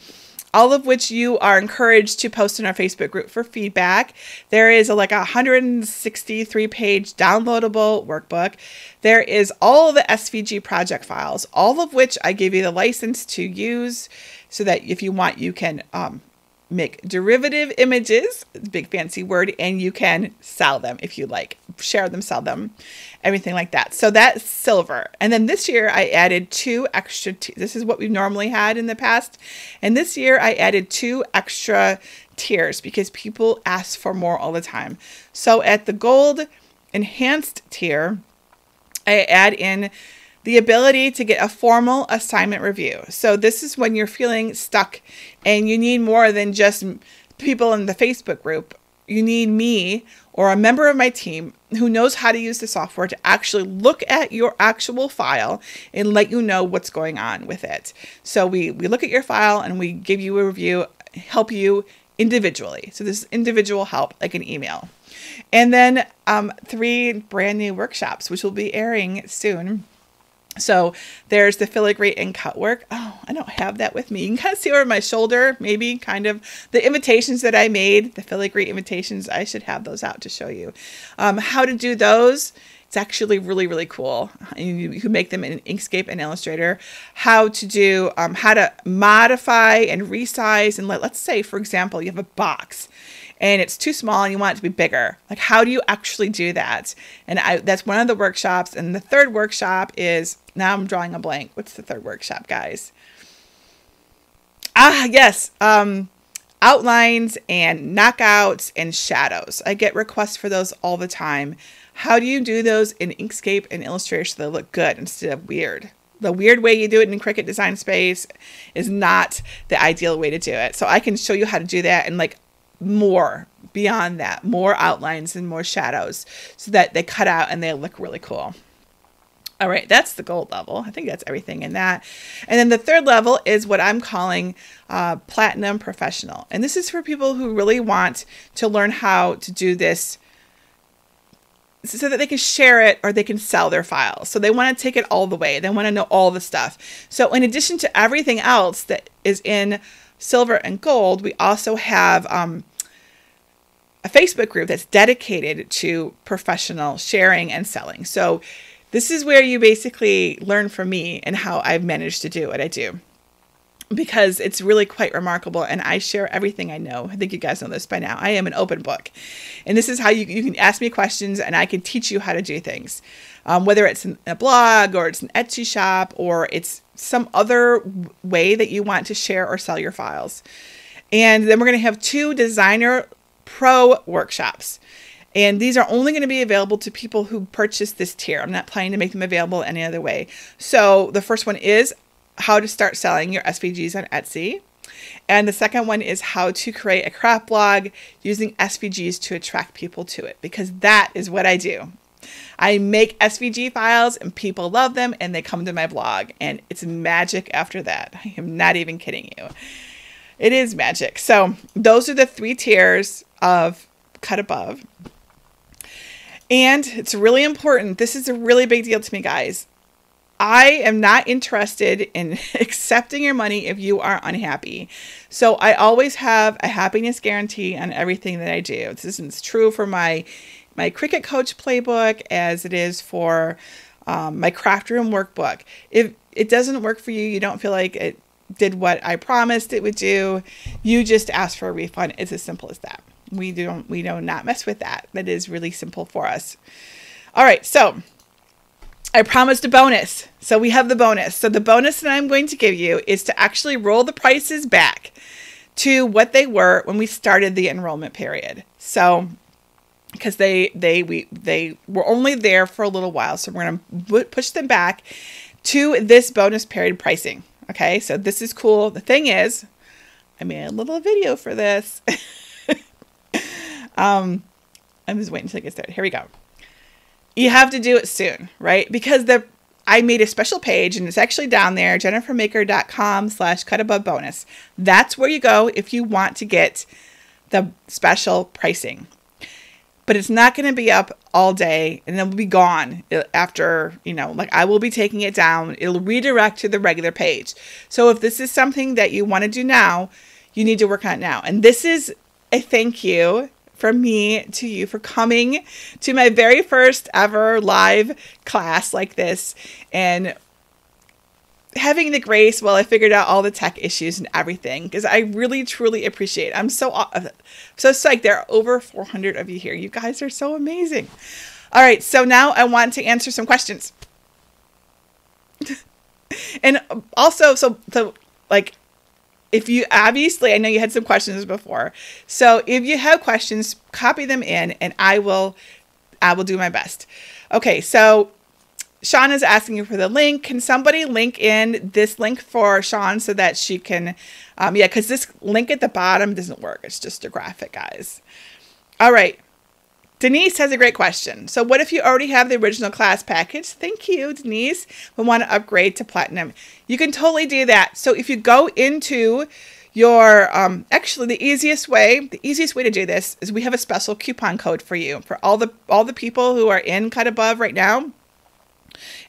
[SPEAKER 1] all of which you are encouraged to post in our Facebook group for feedback. There is like a 163-page downloadable workbook. There is all the SVG project files, all of which I give you the license to use so that if you want, you can make derivative images, big fancy word, and you can sell them if you like, share them, sell them, everything like that. So that's silver. And then this year I added 2 extra, this is what we've normally had in the past. And this year I added 2 extra tiers because people ask for more all the time. So at the gold enhanced tier, I add in the ability to get a formal assignment review. So this is when you're feeling stuck and you need more than just people in the Facebook group. You need me or a member of my team who knows how to use the software to actually look at your actual file and let you know what's going on with it. So we look at your file and we give you a review, help you individually. So this is individual help, like an email. And then 3 brand new workshops, which will be airing soon. So there's the filigree and cut work. Oh, I don't have that with me. You can kind of see over my shoulder, maybe kind of the invitations that I made, the filigree invitations. I should have those out to show you how to do those. It's actually really, really cool. You can make them in Inkscape and Illustrator. How to do, how to modify and resize. And let's say, for example, you have a box and it's too small and you want it to be bigger. Like, how do you actually do that? And that's one of the workshops. And the third workshop is, now I'm drawing a blank. What's the third workshop, guys? Yes. Outlines and knockouts and shadows. I get requests for those all the time. How do you do those in Inkscape and Illustrator so they look good instead of weird? The weird way you do it in Cricut Design Space is not the ideal way to do it. So I can show you how to do that and like more beyond that, more outlines and more shadows so that they cut out and they look really cool. All right, that's the gold level. I think that's everything in that. And then the third level is what I'm calling Platinum Professional. And this is for people who really want to learn how to do this so that they can share it or they can sell their files. So they want to take it all the way. They want to know all the stuff. So in addition to everything else that is in silver and gold, we also have a Facebook group that's dedicated to professional sharing and selling. So this is where you basically learn from me and how I've managed to do what I do, because it's really quite remarkable. And I share everything I know. I think you guys know this by now. I am an open book. And this is how you can ask me questions and I can teach you how to do things. Whether it's in a blog or it's an Etsy shop or it's some other way that you want to share or sell your files. And then we're going to have 2 Designer Pro workshops. And these are only going to be available to people who purchase this tier. I'm not planning to make them available any other way. So the first one is how to start selling your SVGs on Etsy. And the second one is how to create a craft blog using SVGs to attract people to it, because that is what I do. I make SVG files and people love them and they come to my blog and it's magic after that. I am not even kidding you. It is magic. So those are the 3 tiers of Cut Above. And it's really important. This is a really big deal to me, guys. I am not interested in accepting your money if you are unhappy. So I always have a happiness guarantee on everything that I do. This is true for my Cricut Coach playbook as it is for my craft room workbook. If it doesn't work for you, you don't feel like it did what I promised it would do, you just ask for a refund. It's as simple as that. We do not mess with that. That is really simple for us. All right, so I promised a bonus. So we have the bonus. So the bonus that I'm going to give you is to actually roll the prices back to what they were when we started the enrollment period. So because they were only there for a little while, so we're going to push them back to this bonus period pricing. Okay, so this is cool. The thing is, I made a little video for this. I'm just waiting until it gets started. Here we go. You have to do it soon, right? Because I made a special page and it's actually down there, jennifermaker.com/cutabovebonus. That's where you go if you want to get the special pricing. But it's not going to be up all day and then we'll be gone after, I will be taking it down. It'll redirect to the regular page. So if this is something that you want to do now, you need to work on it now. And this is a thank you from me to you for coming to my very first ever live class like this and having the grace while I figured out all the tech issues and everything, because I really, truly appreciate it. I'm so psyched. There are over 400 of you here. You guys are so amazing. All right. So now I want to answer some questions. And also, so like, if you, obviously, I know you had some questions before. So if you have questions, copy them in and I will do my best. Okay. So Sean is asking you for the link. Can somebody link in this link for Sean so that she can, because this link at the bottom doesn't work. It's just a graphic, guys. All right. Denise has a great question. So what if you already have the original class package? Thank you, Denise. We want to upgrade to platinum. You can totally do that. So if you go into your, actually the easiest way to do this is we have a special coupon code for you for all the people who are in Cut Above right now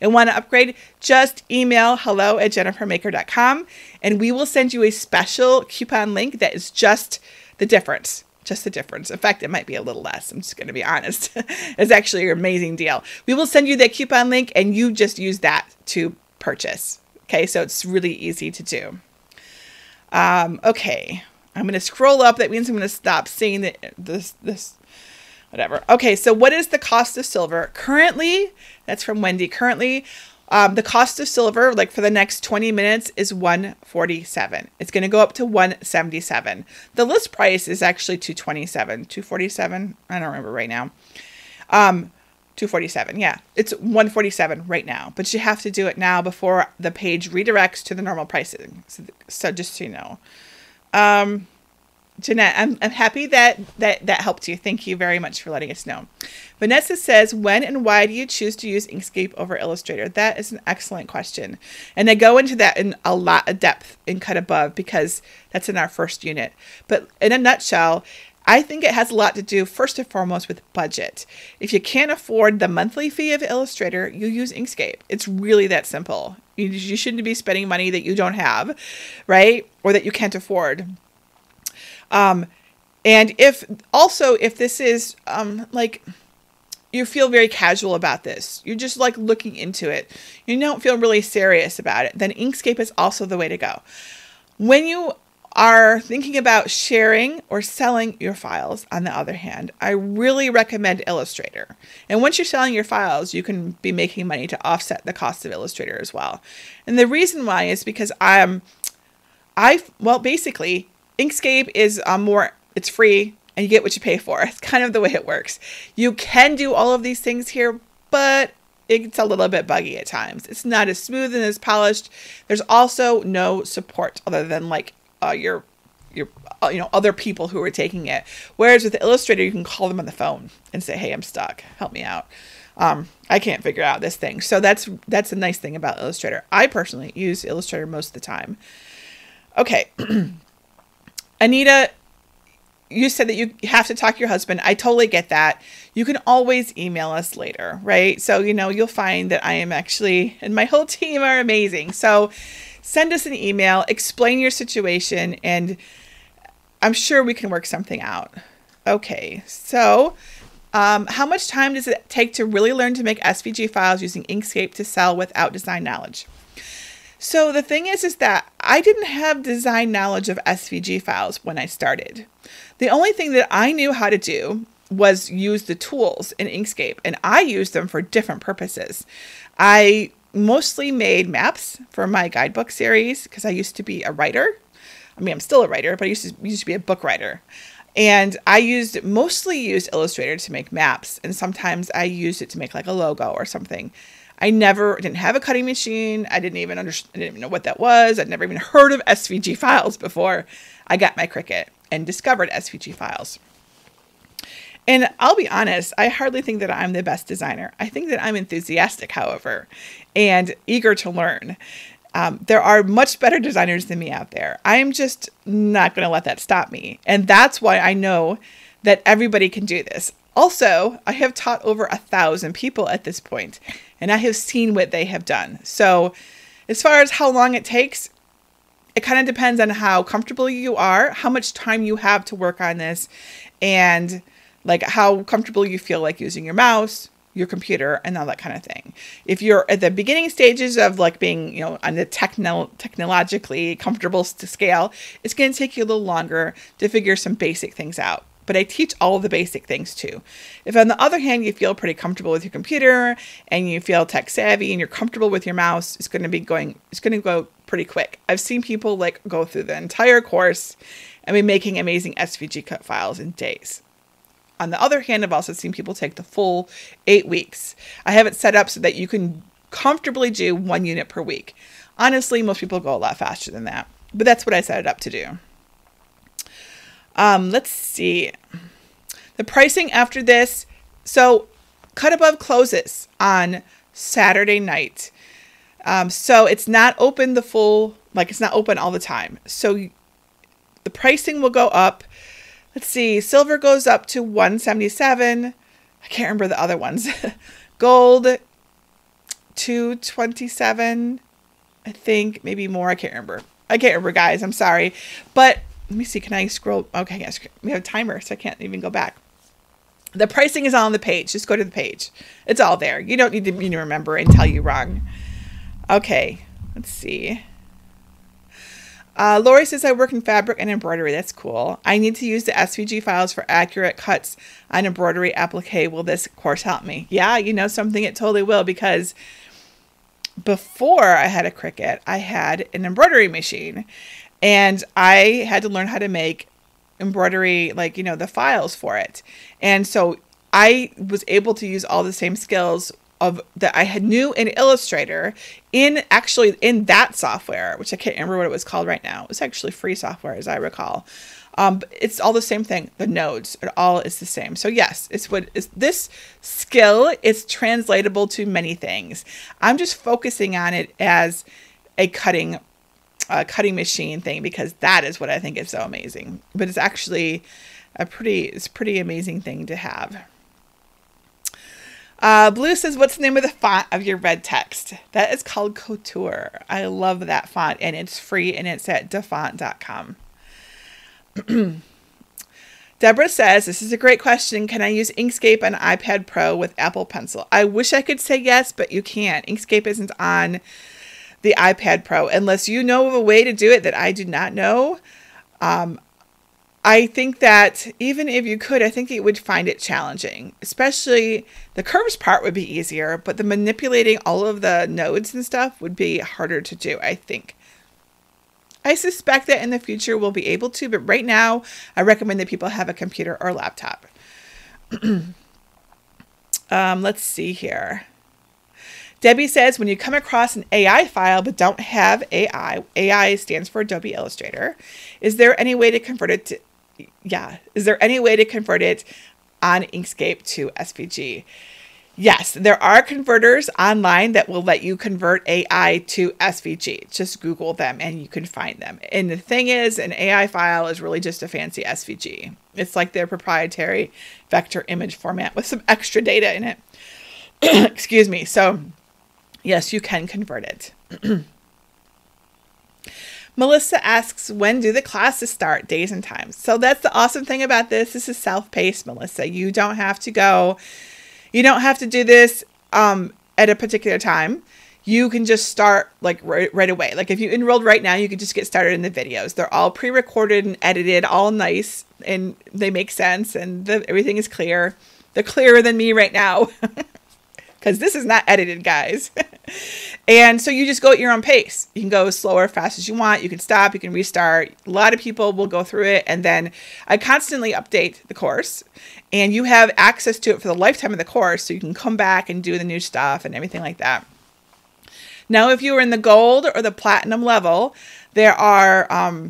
[SPEAKER 1] and want to upgrade. Just email hello@jennifermaker.com and we will send you a special coupon link that is just the difference. Just the difference. In fact, it might be a little less. I'm just going to be honest. It's actually an amazing deal. We will send you that coupon link and you just use that to purchase. Okay, so it's really easy to do. Okay, I'm going to scroll up. That means I'm going to stop seeing this whatever. Okay, so what is the cost of silver? Currently, that's from Wendy. Currently, the cost of silver, like for the next 20 minutes, is $147. It's going to go up to $177. The list price is actually $227, $247. I don't remember right now. $247. Yeah, it's $147 right now. But you have to do it now before the page redirects to the normal pricing. So just so you know. Jeanette, I'm happy that helped you. Thank you very much for letting us know. Vanessa says, when and why do you choose to use Inkscape over Illustrator? That is an excellent question. And I go into that in a lot of depth in Cut Above because that's in our first unit. But in a nutshell, I think it has a lot to do, first and foremost, with budget. If you can't afford the monthly fee of Illustrator, you use Inkscape. It's really that simple. You shouldn't be spending money that you don't have, right? Or that you can't afford. And if this is, like you feel very casual about this, you're just like looking into it, you don't feel really serious about it, then Inkscape is also the way to go. When you are thinking about sharing or selling your files, on the other hand, I really recommend Illustrator. And once you're selling your files, you can be making money to offset the cost of Illustrator as well. And the reason why is because basically, Inkscape is it's free and you get what you pay for. It's kind of the way it works. You can do all of these things here, but it's a little bit buggy at times. It's not as smooth and as polished. There's also no support other than like your other people who are taking it. Whereas with Illustrator, you can call them on the phone and say, hey, I'm stuck. Help me out. I can't figure out this thing. So that's a nice thing about Illustrator. I personally use Illustrator most of the time. Okay. Anita, you said that you have to talk to your husband. I totally get that. You can always email us later, right? So, you'll find that I am actually, and my whole team are amazing. So send us an email, explain your situation, and I'm sure we can work something out. Okay, so how much time does it take to really learn to make SVG files using Inkscape to sell without design knowledge? So the thing is that I didn't have design knowledge of SVG files when I started. The only thing that I knew how to do was use the tools in Inkscape, and I used them for different purposes. I mostly made maps for my guidebook series because I used to be a writer. I mean, I'm still a writer, but I used to be a book writer. And I mostly used Illustrator to make maps, and sometimes I used it to make like a logo or something. I didn't have a cutting machine. I didn't even know what that was. I'd never even heard of SVG files before I got my Cricut and discovered SVG files. And I'll be honest, I hardly think that I'm the best designer. I think that I'm enthusiastic, however, and eager to learn. There are much better designers than me out there. I'm just not going to let that stop me. And that's why I know that everybody can do this. Also, I have taught over 1,000 people at this point, and I have seen what they have done. So as far as how long it takes, it kind of depends on how comfortable you are, how much time you have to work on this, and like how comfortable you feel like using your mouse, your computer, and all that kind of thing. If you're at the beginning stages of like being, on the technologically comfortable scale, it's going to take you a little longer to figure some basic things out. But I teach all of the basic things too. If on the other hand, you feel pretty comfortable with your computer and you feel tech savvy and you're comfortable with your mouse, it's going to go pretty quick. I've seen people like go through the entire course and be making amazing SVG cut files in days. On the other hand, I've also seen people take the full 8 weeks. I have it set up so that you can comfortably do 1 unit per week. Honestly, most people go a lot faster than that, but that's what I set it up to do. Let's see. The pricing after this. So Cut Above closes on Saturday night. So it's not open it's not open all the time. So the pricing will go up. Let's see. Silver goes up to $177. I can't remember the other ones. Gold, $227. I think maybe more. I can't remember, guys. I'm sorry. But let me see. Can I scroll? Okay, yes. We have a timer, so I can't even go back. The pricing is on the page. Just go to the page. It's all there. You don't need to remember and tell you wrong. Okay. Let's see. Lori says, I work in fabric and embroidery. That's cool. I need to use the SVG files for accurate cuts on embroidery applique. Will this course help me? Yeah, something, it totally will, because before I had a Cricut, I had an embroidery machine, and I had to learn how to make embroidery, the files for it. And so I was able to use all the same skills that I had knew in Illustrator in that software, which I can't remember what it was called right now. It was actually free software, as I recall. But it's all the same thing. The nodes, it all is the same. So yes, this skill is translatable to many things. I'm just focusing on it as a cutting machine thing, because that is what I think is so amazing. But it's actually pretty amazing thing to have. Blue says, what's the name of the font of your red text? That is called Couture. I love that font, and it's free, and it's at dafont.com. Deborah says, this is a great question. Can I use Inkscape on iPad Pro with Apple Pencil? I wish I could say yes, but you can't. Inkscape isn't on the iPad Pro unless you know of a way to do it that I do not know. I think that even if you could, I think you would find it challenging. Especially the curves part would be easier, but the manipulating all of the nodes and stuff would be harder to do, I think. I suspect that in the future we'll be able to, but right now I recommend that people have a computer or laptop. Let's see here. Debbie says, when you come across an AI file but don't have AI stands for Adobe Illustrator, is there any way to convert it to, is there any way to convert it on Inkscape to SVG? Yes, there are converters online that will let you convert AI to SVG. Just Google them and you can find them. And the thing is, an AI file is really just a fancy SVG. It's like their proprietary vector image format with some extra data in it. Excuse me. So yes, you can convert it. Melissa asks, when do the classes start? Days and times. So that's the awesome thing about this. This is self-paced, Melissa. You don't have to go. You don't have to do this at a particular time. You can just start right away. Like if you enrolled right now, you can just get started in the videos. They're all pre-recorded and edited, all nice, and they make sense, and everything is clear. They're clearer than me right now. Because this is not edited, guys. And so you just go at your own pace. You can go as slow or fast as you want. You can stop. You can restart. A lot of people will go through it. And then I constantly update the course. And you have access to it for the lifetime of the course. So you can come back and do the new stuff and everything like that. Now, if you are in the gold or the platinum level, there are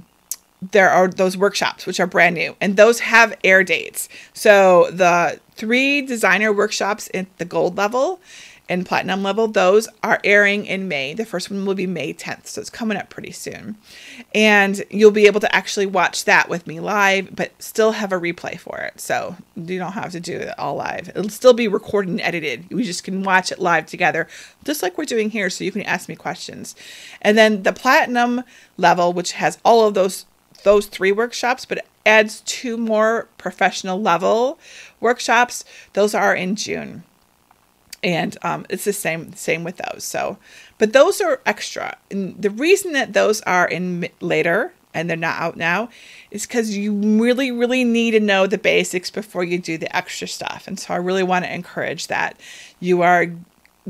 [SPEAKER 1] those workshops, which are brand new. And those have air dates. So the 3 designer workshops at the gold level and Platinum level. Those are airing in May. The first one will be May 10th, so it's coming up pretty soon. And you'll be able to actually watch that with me live, but still have a replay for it. So you don't have to do it all live. It'll still be recorded and edited. We just can watch it live together, just like we're doing here, so you can ask me questions. And then the Platinum level, which has all of those 3 workshops, but adds 2 more professional level workshops. Those are in June. And it's the same with those. So, but those are extra. And the reason that those are in later and they're not out now is because you really, really need to know the basics before you do the extra stuff. And so I really want to encourage that you are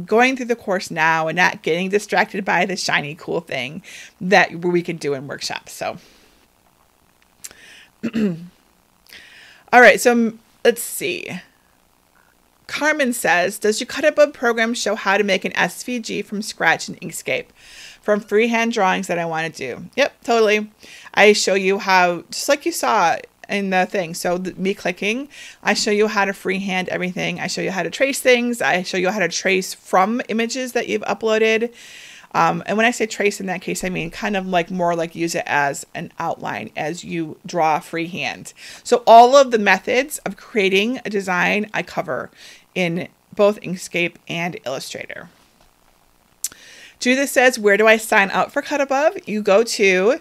[SPEAKER 1] going through the course now and not getting distracted by the shiny, cool thing that we can do in workshops. So, all right. So let's see. Carmen says, does your cut above program show how to make an SVG from scratch in Inkscape from freehand drawings that I want to do? Yep, totally. I show you how, just like you saw in the thing. So me clicking, I show you how to freehand everything. I show you how to trace things. I show you how to trace from images that you've uploaded. And when I say trace in that case, I mean kind of like more like use it as an outline as you draw freehand. So all of the methods of creating a design I cover in both Inkscape and Illustrator. Judith says, where do I sign up for Cut Above? You go to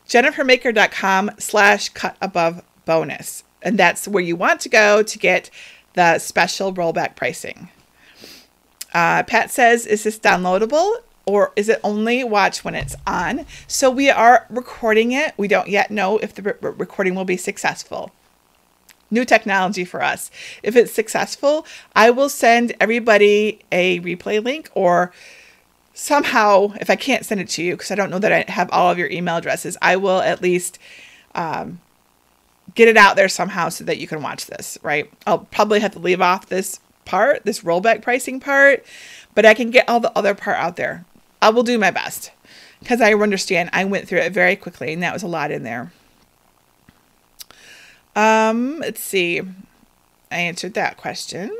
[SPEAKER 1] jennifermaker.com/cutabovebonus. And that's where you want to go to get the special rollback pricing. Pat says, is this downloadable? Or is it only watch when it's on? So we are recording it. We don't yet know if the recording will be successful. New technology for us. If it's successful, I will send everybody a replay link, or somehow, if I can't send it to you, because I don't know that I have all of your email addresses, I will at least get it out there somehow so that you can watch this, right? I'll probably have to leave off this part, this rollback pricing part, but I can get all the other part out there. I will do my best because I understand I went through it very quickly and that was a lot in there. Let's see. I answered that question.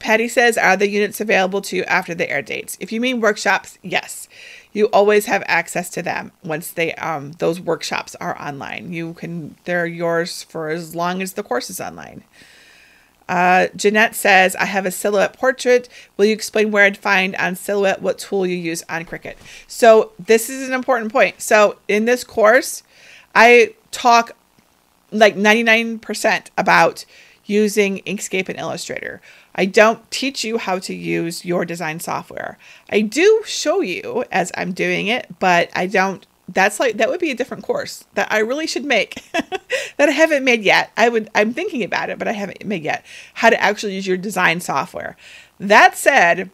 [SPEAKER 1] Patty says, are the units available to you after the air dates? If you mean workshops, yes. You always have access to them once they those workshops are online. They're yours for as long as the course is online. Jeanette says, I have a silhouette portrait. Will you explain where I'd find on silhouette what tool you use on Cricut? So this is an important point. So in this course, I talk like 99% about using Inkscape and Illustrator. I don't teach you how to use your design software. I do show you as I'm doing it, but I don't. That would be a different course that I really should make that I haven't made yet. I'm thinking about it, but I haven't made yet how to actually use your design software. That said,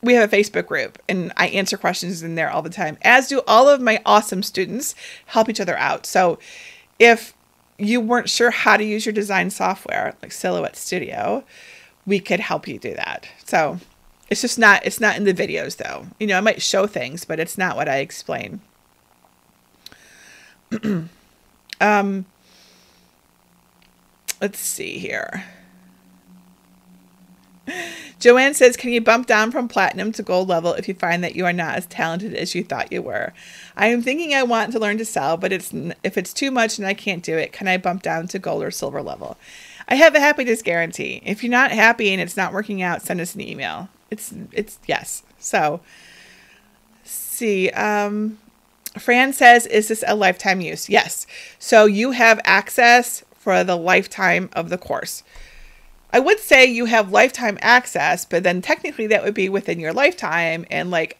[SPEAKER 1] we have a Facebook group and I answer questions in there all the time, as do all of my awesome students help each other out. So if you weren't sure how to use your design software like Silhouette Studio, we could help you do that. So it's not in the videos though. You know, I might show things, but it's not what I explain. Let's see here. Joanne says, can you bump down from platinum to gold level if you find that you are not as talented as you thought you were? I am thinking I want to learn to sell, but if it's too much and I can't do it, can I bump down to gold or silver level? I have a happiness guarantee. If you're not happy and it's not working out, send us an email. It's yes. So, see, Fran says, is this a lifetime use? Yes. So you have access for the lifetime of the course. I would say you have lifetime access, but then technically that would be within your lifetime. And like,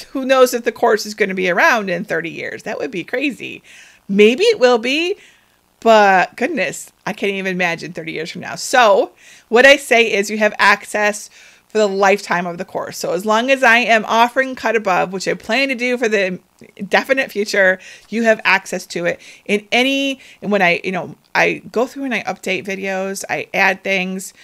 [SPEAKER 1] who knows if the course is going to be around in 30 years? That would be crazy. Maybe it will be, but goodness, I can't even imagine 30 years from now. So what I say is you have access for the lifetime of the course. So as long as I am offering Cut Above, which I plan to do for the definite future, you have access to it and when I go through and I update videos, I add things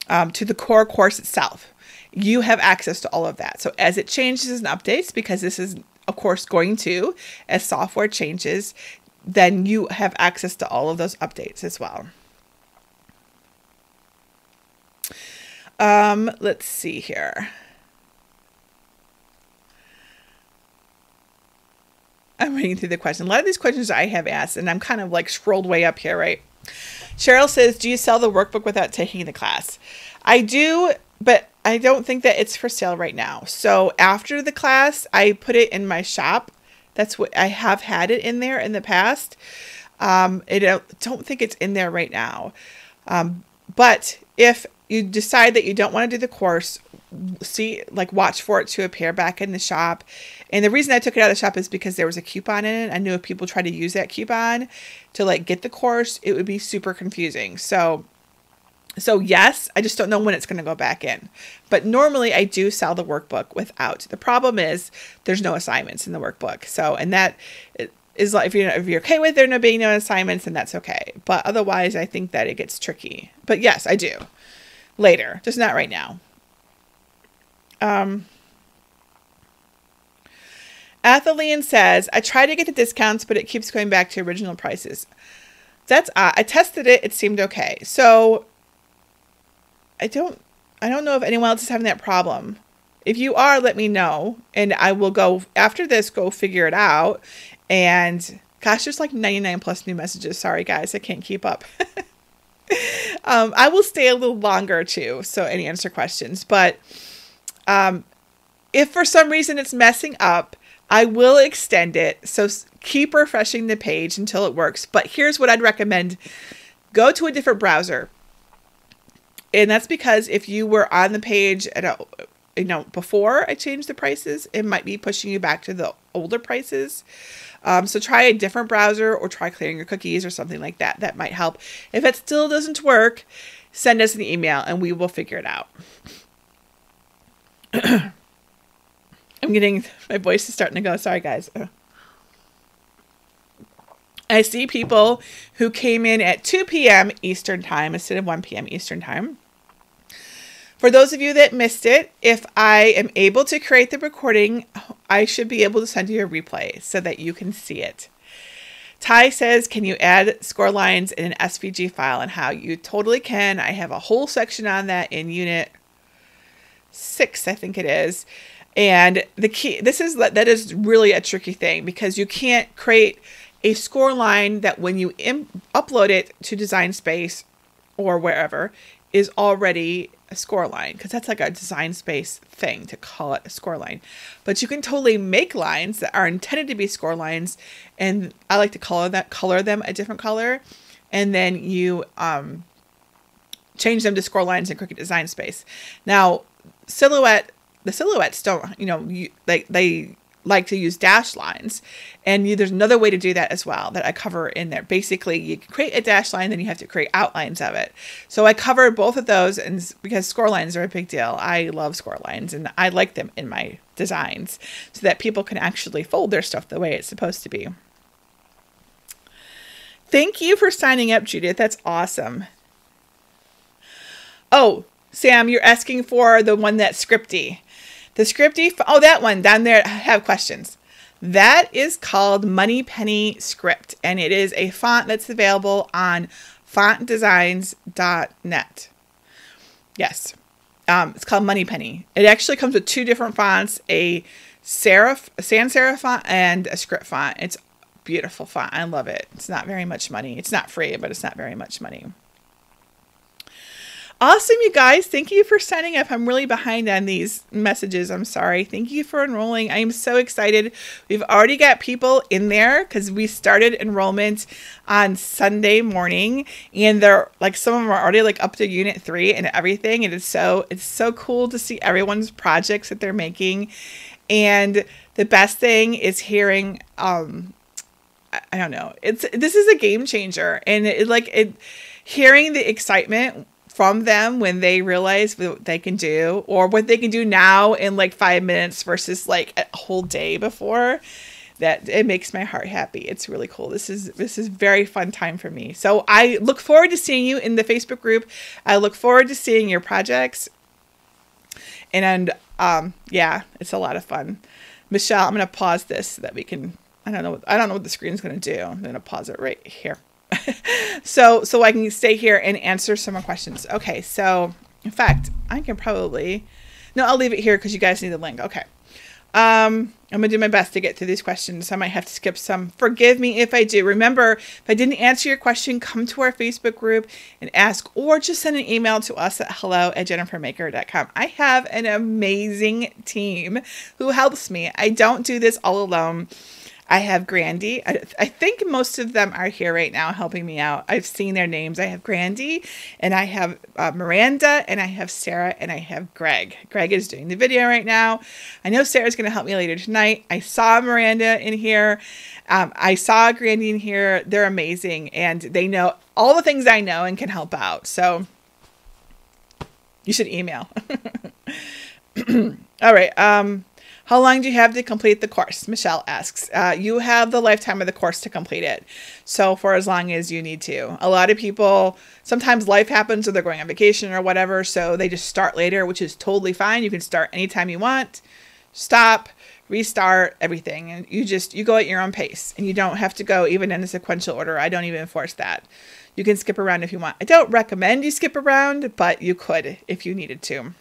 [SPEAKER 1] to the core course itself. You have access to all of that. So as it changes and updates, because this is of course going to, as software changes, then you have access to all of those updates as well. Let's see here. I'm reading through the questions. A lot of these questions I have asked, and I'm kind of like scrolled way up here, right? Cheryl says, do you sell the workbook without taking the class? I do, but I don't think that it's for sale right now. So after the class, I put it in my shop. That's what I have had it in there in the past. I don't think it's in there right now. But if you decide that you don't want to do the course, watch for it to appear back in the shop. And the reason I took it out of the shop is because there was a coupon in it. I knew if people tried to use that coupon to like get the course, it would be super confusing. So yes, I just don't know when it's going to go back in. But normally I do sell the workbook without. The problem is there's no assignments in the workbook. So, and that is like, if you're okay with there being no assignments, then that's okay. But otherwise, I think that it gets tricky. But yes, I do. Later, just not right now. Atheline says, I try to get the discounts, but it keeps going back to original prices. I tested it. It seemed okay. So I don't know if anyone else is having that problem. If you are, let me know. And I will go after this, go figure it out. And gosh, there's like 99 plus new messages. Sorry guys, I can't keep up. I will stay a little longer too, and answer questions. But if for some reason it's messing up, I will extend it. So keep refreshing the page until it works. But here's what I'd recommend. Go to a different browser. And that's because if you were on the page before I changed the prices, it might be pushing you back to the older prices. So try a different browser or try clearing your cookies or something like that. That might help. If it still doesn't work, send us an email and we will figure it out. My voice is starting to go. Sorry, guys. I see people who came in at 2 p.m. Eastern time instead of 1 p.m. Eastern time. For those of you that missed it, if I am able to create the recording, I should be able to send you a replay so that you can see it. Ty says, can you add score lines in an SVG file? And how? You totally can. I have a whole section on that in Unit 6, I think it is. And the key, that is really a tricky thing because you can't create a score line that when you upload it to Design Space or wherever is already a score line, because that's like a Design Space thing to call it a score line. But you can totally make lines that are intended to be score lines, and I like to color them a different color, and then you change them to score lines in Cricut Design Space. Now, the silhouettes don't, they like to use dash lines, and there's another way to do that as well that I cover in there. Basically, you create a dash line, then you have to create outlines of it. So I cover both of those, and because score lines are a big deal, I love score lines, and I like them in my designs so that people can actually fold their stuff the way it's supposed to be. Thank you for signing up, Judith. That's awesome. Oh, Sam, you're asking for the one that's scripty. The scripty, that one down there, I have questions. That is called Moneypenny Script, and it is a font that's available on fontdesigns.net. Yes, it's called Moneypenny. It actually comes with 2 different fonts, a sans serif font and a script font. It's a beautiful font. I love it. It's not very much money. It's not free, but it's not very much money. Awesome, you guys. Thank you for signing up. I'm really behind on these messages. I'm sorry. Thank you for enrolling. I am so excited. We've already got people in there because we started enrollment on Sunday morning, and they're like, some of them are already like up to Unit 3 and everything. And it's so cool to see everyone's projects that they're making. And the best thing is hearing, I don't know. This is a game changer, and hearing the excitement from them when they realize what they can do, or what they can do now in like 5 minutes versus like a whole day before, that it makes my heart happy. It's really cool. This is very fun time for me. So I look forward to seeing you in the Facebook group. I look forward to seeing your projects. And yeah, it's a lot of fun. Michelle, I'm going to pause this so that we can, I don't know what the screen's going to do. I'm going to pause it right here. so I can stay here and answer some more questions. Okay, so In fact, I can probably, no, I'll leave it here because you guys need the link. Okay. I'm going to do my best to get through these questions. I might have to skip some. Forgive me if I do. Remember, if I didn't answer your question, come to our Facebook group and ask, or just send an email to us at hello@jennifermaker.com. I have an amazing team who helps me. I don't do this all alone. I have Grandy. I think most of them are here right now helping me out. I've seen their names. I have Grandy, and I have Miranda, and I have Sarah, and I have Greg. Greg is doing the video right now. I know Sarah's going to help me later tonight. I saw Miranda in here. I saw Grandy in here. They're amazing, and they know all the things I know and can help out. So you should email. All right. How long do you have to complete the course? Michelle asks. You have the lifetime of the course to complete it. So for as long as you need to. A lot of people, sometimes life happens or they're going on vacation or whatever. So they just start later, which is totally fine. You can start anytime you want. Stop, restart, everything. And you go at your own pace. And you don't have to go even in a sequential order. I don't even enforce that. You can skip around if you want. I don't recommend you skip around, but you could if you needed to.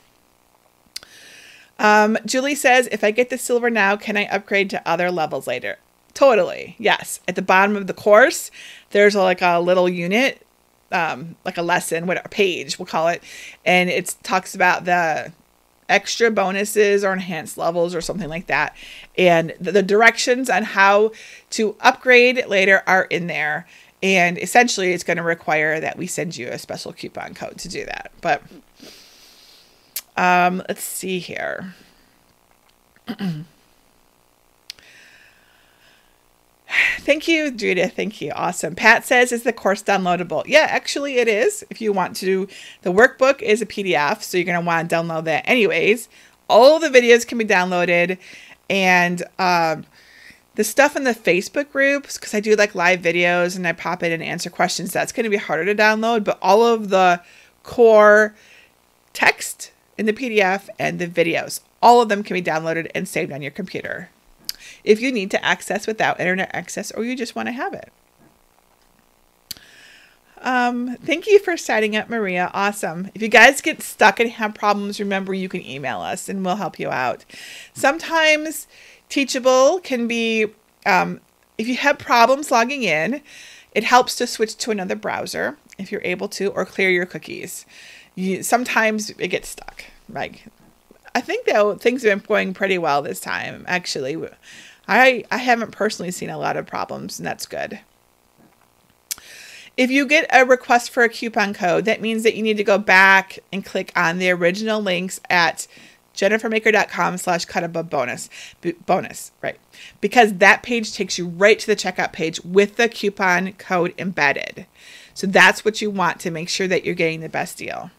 [SPEAKER 1] Julie says, if I get the silver now, can I upgrade to other levels later? Totally. Yes. At the bottom of the course, there's like a little unit, like a lesson, what a page we'll call it. And it talks about the extra bonuses or enhanced levels or something like that. And the directions on how to upgrade later are in there. And essentially it's going to require that we send you a special coupon code to do that. But let's see here. Thank you, Judith. Thank you. Awesome. Pat says, is the course downloadable? Yeah, actually it is. If you want to, the workbook is a PDF, so you're going to want to download that anyways. All the videos can be downloaded, and the stuff in the Facebook groups, because I do like live videos and I pop in and answer questions, that's going to be harder to download, but all of the core text in the PDF and the videos, all of them can be downloaded and saved on your computer if you need to access without internet access or you just want to have it. Thank you for signing up, Maria. Awesome. If you guys get stuck and have problems, remember you can email us and we'll help you out. Sometimes Teachable can be, if you have problems logging in, it helps to switch to another browser if you're able to, or clear your cookies. Sometimes it gets stuck. Like, I think though things have been going pretty well this time. Actually, I haven't personally seen a lot of problems, and that's good. If you get a request for a coupon code, that means that you need to go back and click on the original links at jennifermaker.com/cut-above-bonus, right? Because that page takes you right to the checkout page with the coupon code embedded. So that's what you want to make sure that you're getting the best deal.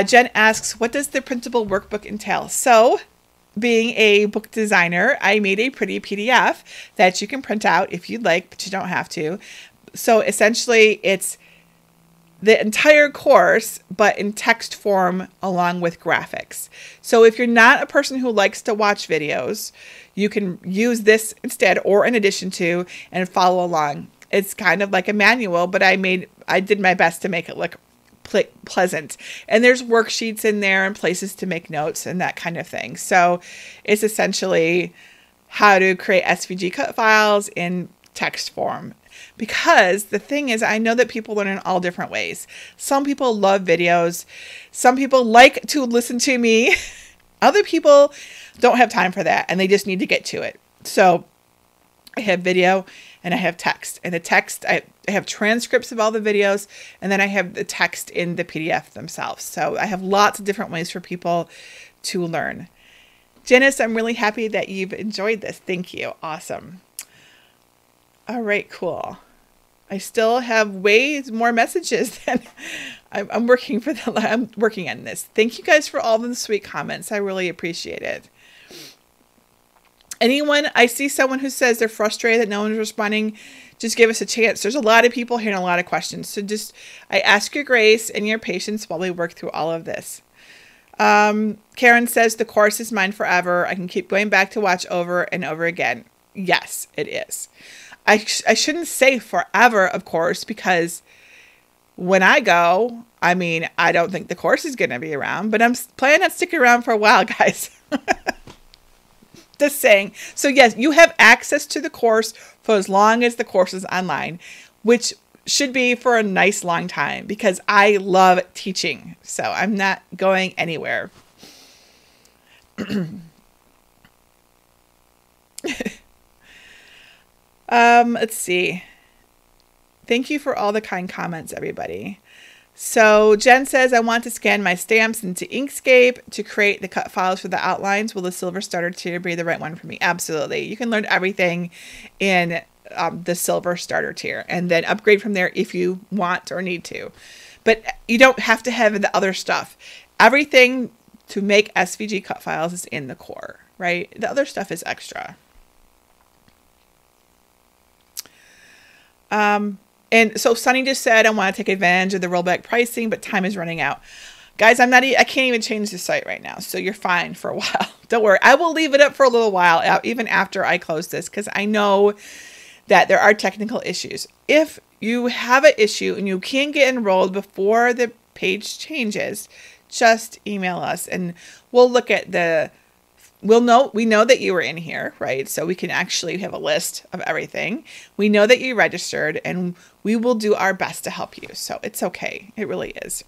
[SPEAKER 1] Jen asks, what does the printable workbook entail? So, being a book designer, I made a pretty PDF that you can print out if you'd like, but you don't have to. So essentially, it's the entire course, but in text form along with graphics. So if you're not a person who likes to watch videos, you can use this instead or in addition to and follow along. It's kind of like a manual, but I did my best to make it look pleasant. And there's worksheets in there and places to make notes and that kind of thing. So it's essentially how to create SVG cut files in text form. Because the thing is, I know that people learn in all different ways. Some people love videos. Some people like to listen to me. Other people don't have time for that and they just need to get to it. So I have video and I have text. And the text, I have transcripts of all the videos, and then I have the text in the PDF themselves. So I have lots of different ways for people to learn. Janice, I'm really happy that you've enjoyed this. Thank you. Awesome. All right, cool. I still have way more messages than I'm working on this. Thank you guys for all the sweet comments. I really appreciate it. Anyone, I see someone who says they're frustrated that no one's responding. Just give us a chance. There's a lot of people here and a lot of questions. So I ask your grace and your patience while we work through all of this. Karen says the course is mine forever. I can keep going back to watch over and over again. Yes, it is. I shouldn't say forever, of course, because when I go, I mean, I don't think the course is going to be around, but I'm planning on sticking around for a while, guys. Just saying. So yes, you have access to the course for as long as the course is online, which should be for a nice long time because I love teaching. So I'm not going anywhere. Let's see. Thank you for all the kind comments, everybody. So Jen says, I want to scan my stamps into Inkscape to create the cut files for the outlines. Will the silver starter tier be the right one for me? Absolutely. You can learn everything in the silver starter tier and then upgrade from there if you want or need to. But you don't have to have the other stuff. Everything to make SVG cut files is in the core, right? The other stuff is extra. And so Sunny just said, I want to take advantage of the rollback pricing, but time is running out. Guys, I can't even change the site right now. So you're fine for a while. Don't worry. I will leave it up for a little while, even after I close this, because I know that there are technical issues. If you have an issue and you can't get enrolled before the page changes, just email us and we'll look at we know that you were in here, right? So we can actually have a list of everything. We know that you registered and we will do our best to help you. So it's okay. It really is.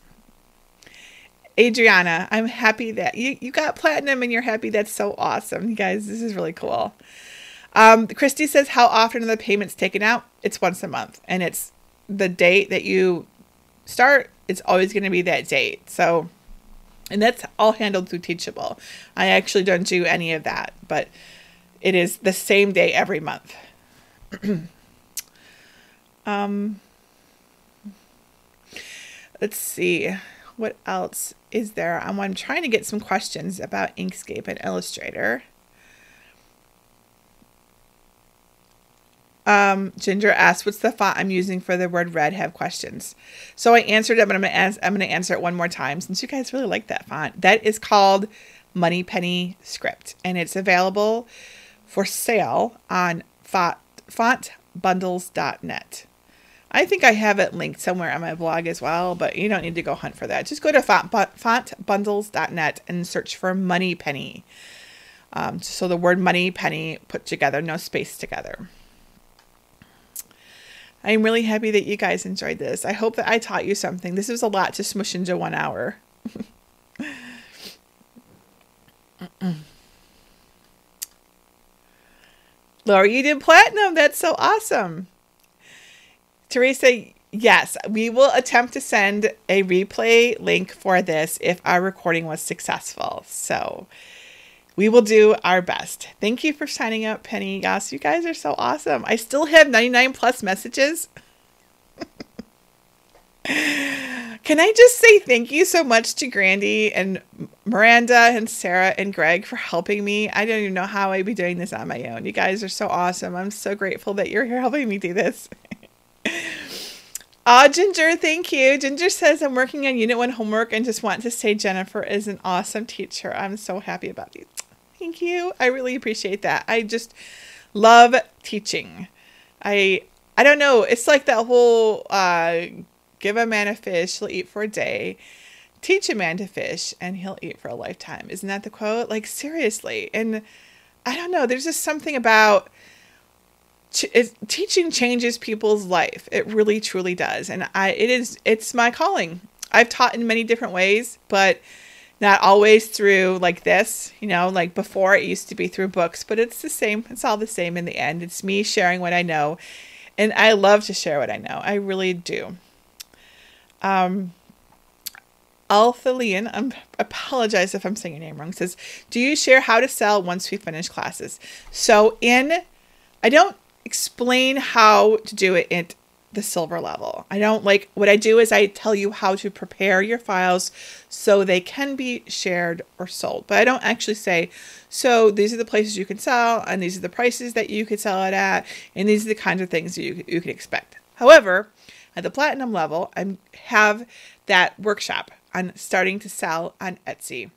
[SPEAKER 1] Adriana, I'm happy that you got platinum and you're happy. That's so awesome. You guys, this is really cool. Christy says, how often are the payments taken out? It's once a month and it's the date that you start. It's always going to be that date. So, and that's all handled through Teachable. I actually don't do any of that, but it is the same day every month. Let's see. What else is there? I'm trying to get some questions about Inkscape and Illustrator. Ginger asked, what's the font I'm using for the word red? Have questions. So I answered it, but I'm going to answer it one more time since you guys really like that font. That is called Moneypenny Script, and it's available for sale on fontbundles.net. I think I have it linked somewhere on my blog as well, but you don't need to go hunt for that. Just go to fontbundles.net and search for Moneypenny. So the word Moneypenny put together, no space together. I'm really happy that you guys enjoyed this. I hope that I taught you something. This is a lot to smush into 1 hour. Laura, you did platinum. That's so awesome. Teresa, yes, we will attempt to send a replay link for this if our recording was successful. So we will do our best. Thank you for signing up, Penny. Yes, you guys are so awesome. I still have 99 plus messages. Can I just say thank you so much to Grandy and Miranda and Sarah and Greg for helping me. I don't even know how I'd be doing this on my own. You guys are so awesome. I'm so grateful that you're here helping me do this. Ginger, thank you. Ginger says, I'm working on Unit 1 homework and just want to say Jennifer is an awesome teacher. I'm so happy about you. Thank you. I really appreciate that. I just love teaching. I don't know. It's like that whole give a man a fish, he'll eat for a day. Teach a man to fish and he'll eat for a lifetime. Isn't that the quote? Like, seriously. And I don't know. There's just something about teaching changes people's life. It really, truly does. And it's my calling. I've taught in many different ways, but not always through like this, like before it used to be through books, but it's the same. It's all the same in the end. It's me sharing what I know. And I love to share what I know. I really do. Althalian, I apologize if I'm saying your name wrong, says, do you share how to sell once we finish classes? So I don't explain how to do it at the silver level. What I do is I tell you how to prepare your files so they can be shared or sold. But I don't actually say, so these are the places you can sell and these are the prices that you could sell it at. And these are the kinds of things you can expect. However, at the platinum level, I have that workshop on starting to sell on Etsy.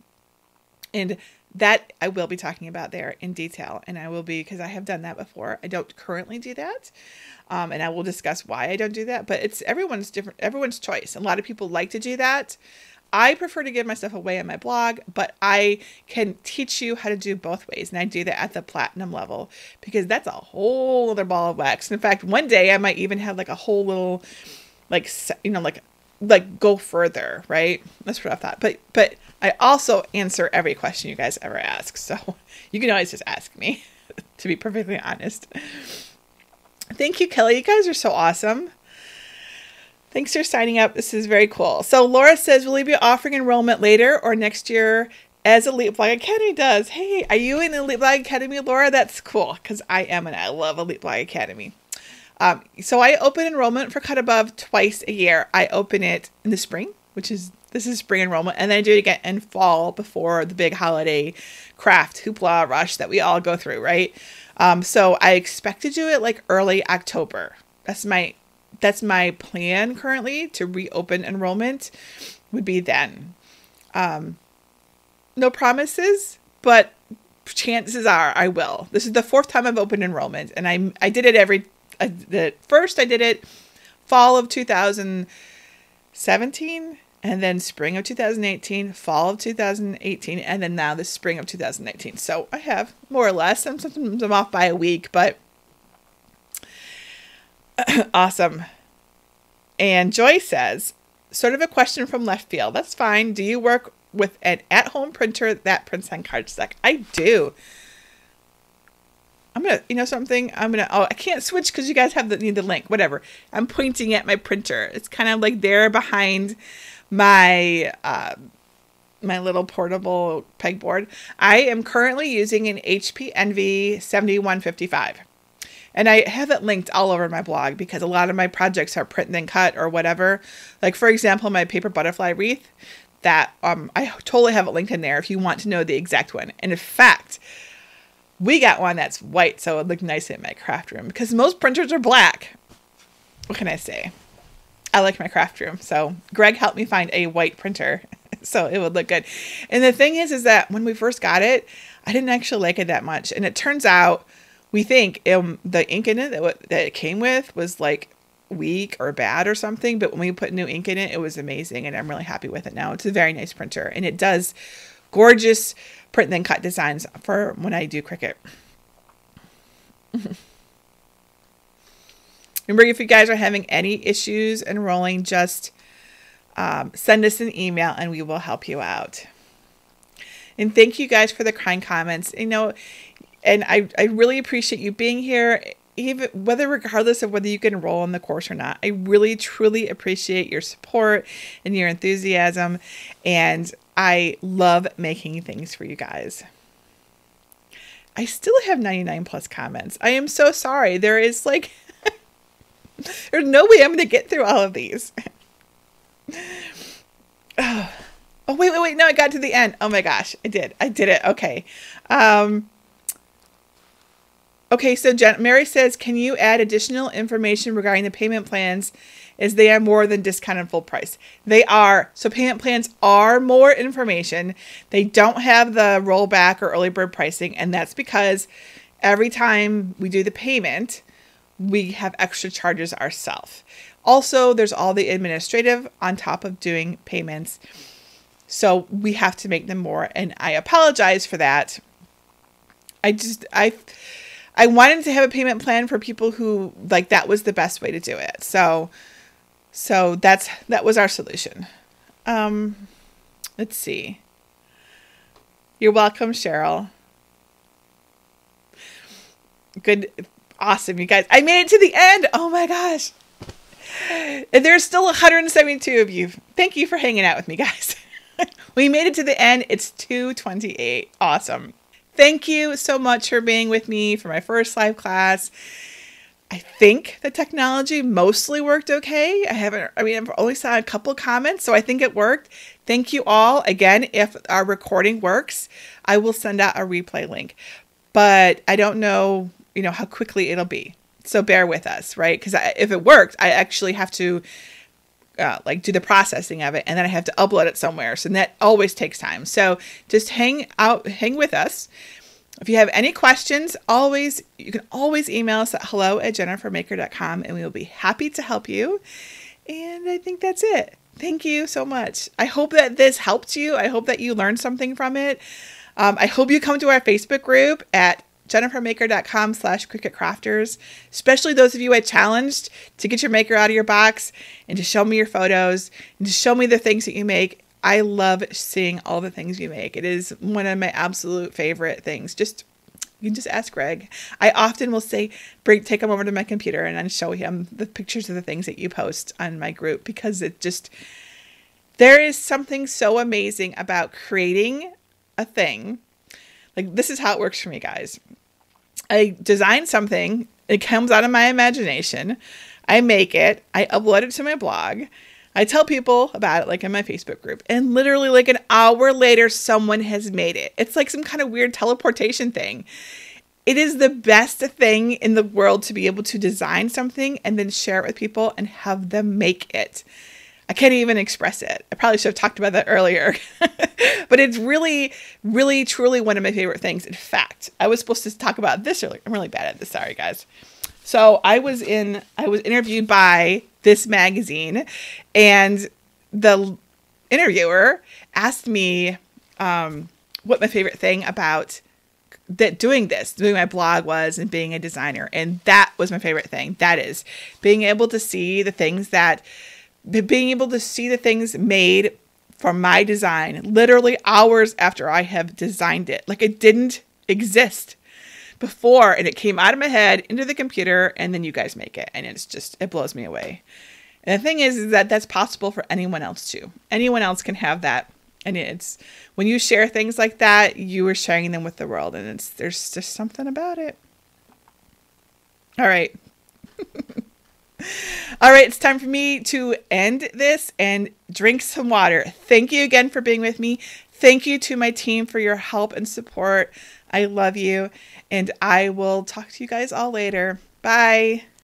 [SPEAKER 1] And that I will be talking about there in detail. And I will be, because I have done that before. I don't currently do that. And I will discuss why I don't do that. But it's everyone's choice. A lot of people like to do that. I prefer to give my stuff away on my blog, but I can teach you how to do both ways. And I do that at the platinum level because that's a whole other ball of wax. In fact, one day I might even have like a whole little, like, you know, like go further, right? That's what I thought. But I also answer every question you guys ever ask. So you can always just ask me, to be perfectly honest. Thank you, Kelly. You guys are so awesome. Thanks for signing up. This is very cool. So Laura says, will you be offering enrollment later or next year as Elite Blog Academy does? Hey, are you in Elite Blog Academy, Laura? That's cool because I am, and I love Elite Blog Academy. So I open enrollment for Cut Above twice a year. I open it in the spring, this is spring enrollment, and then I do it again in fall before the big holiday craft hoopla rush that we all go through, right? So I expect to do it like early October. That's my plan currently, to reopen enrollment would be then. No promises, but chances are I will. This is the 4th time I've opened enrollment, and I did it first I did it fall of 2017, and then spring of 2018, fall of 2018, and then now the spring of 2019. So I have more or less. Sometimes I'm off by a week, but awesome. And Joy says, sort of a question from left field. That's fine. Do you work with an at-home printer that prints on cardstock? I do. I'm going to, I can't switch because you guys need the link, whatever. I'm pointing at my printer. It's kind of like there behind my, my little portable pegboard. I am currently using an HP Envy 7155. And I have it linked all over my blog because a lot of my projects are print and then cut or whatever. Like, for example, my paper butterfly wreath, that I totally have it linked in there if you want to know the exact one. And in fact, we got one that's white, so it would look nice in my craft room because most printers are black. What can I say? I like my craft room. So Greg helped me find a white printer so it would look good. And the thing is that when we first got it, I didn't actually like it that much. And it turns out, we think the ink in it that it came with was like weak or bad or something. But when we put new ink in it, it was amazing. And I'm really happy with it now. It's a very nice printer. And it does gorgeous print and then cut designs for when I do Cricut. Remember, if you guys are having any issues enrolling, just send us an email and we will help you out. And thank you guys for the kind comments. And I really appreciate you being here, regardless of whether you can enroll in the course or not. I really, truly appreciate your support and your enthusiasm. And I love making things for you guys. I still have 99 plus comments. I am so sorry. There is there's no way I'm going to get through all of these. Oh, wait. No, I got to the end. Oh my gosh. I did it. Okay. Okay, so Mary says, can you add additional information regarding the payment plans as they are more than discounted full price? They are. So payment plans are more information. They don't have the rollback or early bird pricing, and that's because every time we do the payment, we have extra charges ourselves. Also, there's all the administrative on top of doing payments. So we have to make them more, and I apologize for that. I wanted to have a payment plan for people who that was the best way to do it. So that was our solution. Let's see. You're welcome, Cheryl. Good. Awesome, you guys. I made it to the end. Oh my gosh. And there's still 172 of you. Thank you for hanging out with me, guys. We made it to the end. It's 2:28. Awesome. Thank you so much for being with me for my first live class. I think the technology mostly worked okay. I've only saw a couple comments, so I think it worked. Thank you all. Again, if our recording works, I will send out a replay link. But I don't know, how quickly it'll be. So bear with us, right? Because if it worked, I actually have to like do the processing of it, and then I have to upload it somewhere. So that always takes time. So just hang with us. If you have any questions, you can always email us at hello@jennifermaker.com, and we will be happy to help you. And I think that's it. Thank you so much. I hope that this helped you. I hope that you learned something from it. I hope you come to our Facebook group at jennifermaker.com/CricutCrafters, especially those of you I challenged to get your maker out of your box and to show me your photos and to show me the things that you make. I love seeing all the things you make. It is one of my absolute favorite things. You can just ask Greg. I often will say, take him over to my computer and then show him the pictures of the things that you post on my group, because there is something so amazing about creating a thing. Like, this is how it works for me, guys. I design something. It comes out of my imagination. I make it. I upload it to my blog. I tell people about it, like in my Facebook group, and literally like an hour later, someone has made it. It's like some kind of weird teleportation thing. It is the best thing in the world to be able to design something and then share it with people and have them make it. I can't even express it. I probably should have talked about that earlier, but it's really, really, truly one of my favorite things. In fact, I was supposed to talk about this earlier. I'm really bad at this. Sorry, guys. So I was interviewed by this magazine, and the interviewer asked me what my favorite thing about doing my blog was and being a designer. And that was my favorite thing. That is being able to see the things made from my design, literally hours after I have designed it. Like, it didn't exist before, and it came out of my head into the computer, and then you guys make it, and it blows me away. And the thing is that that's possible for anyone else too. Anyone else can have that, and it's when you share things like that, you are sharing them with the world, and there's just something about it. All right. All right, it's time for me to end this and drink some water. Thank you again for being with me. Thank you to my team for your help and support. I love you, and I will talk to you guys all later. Bye.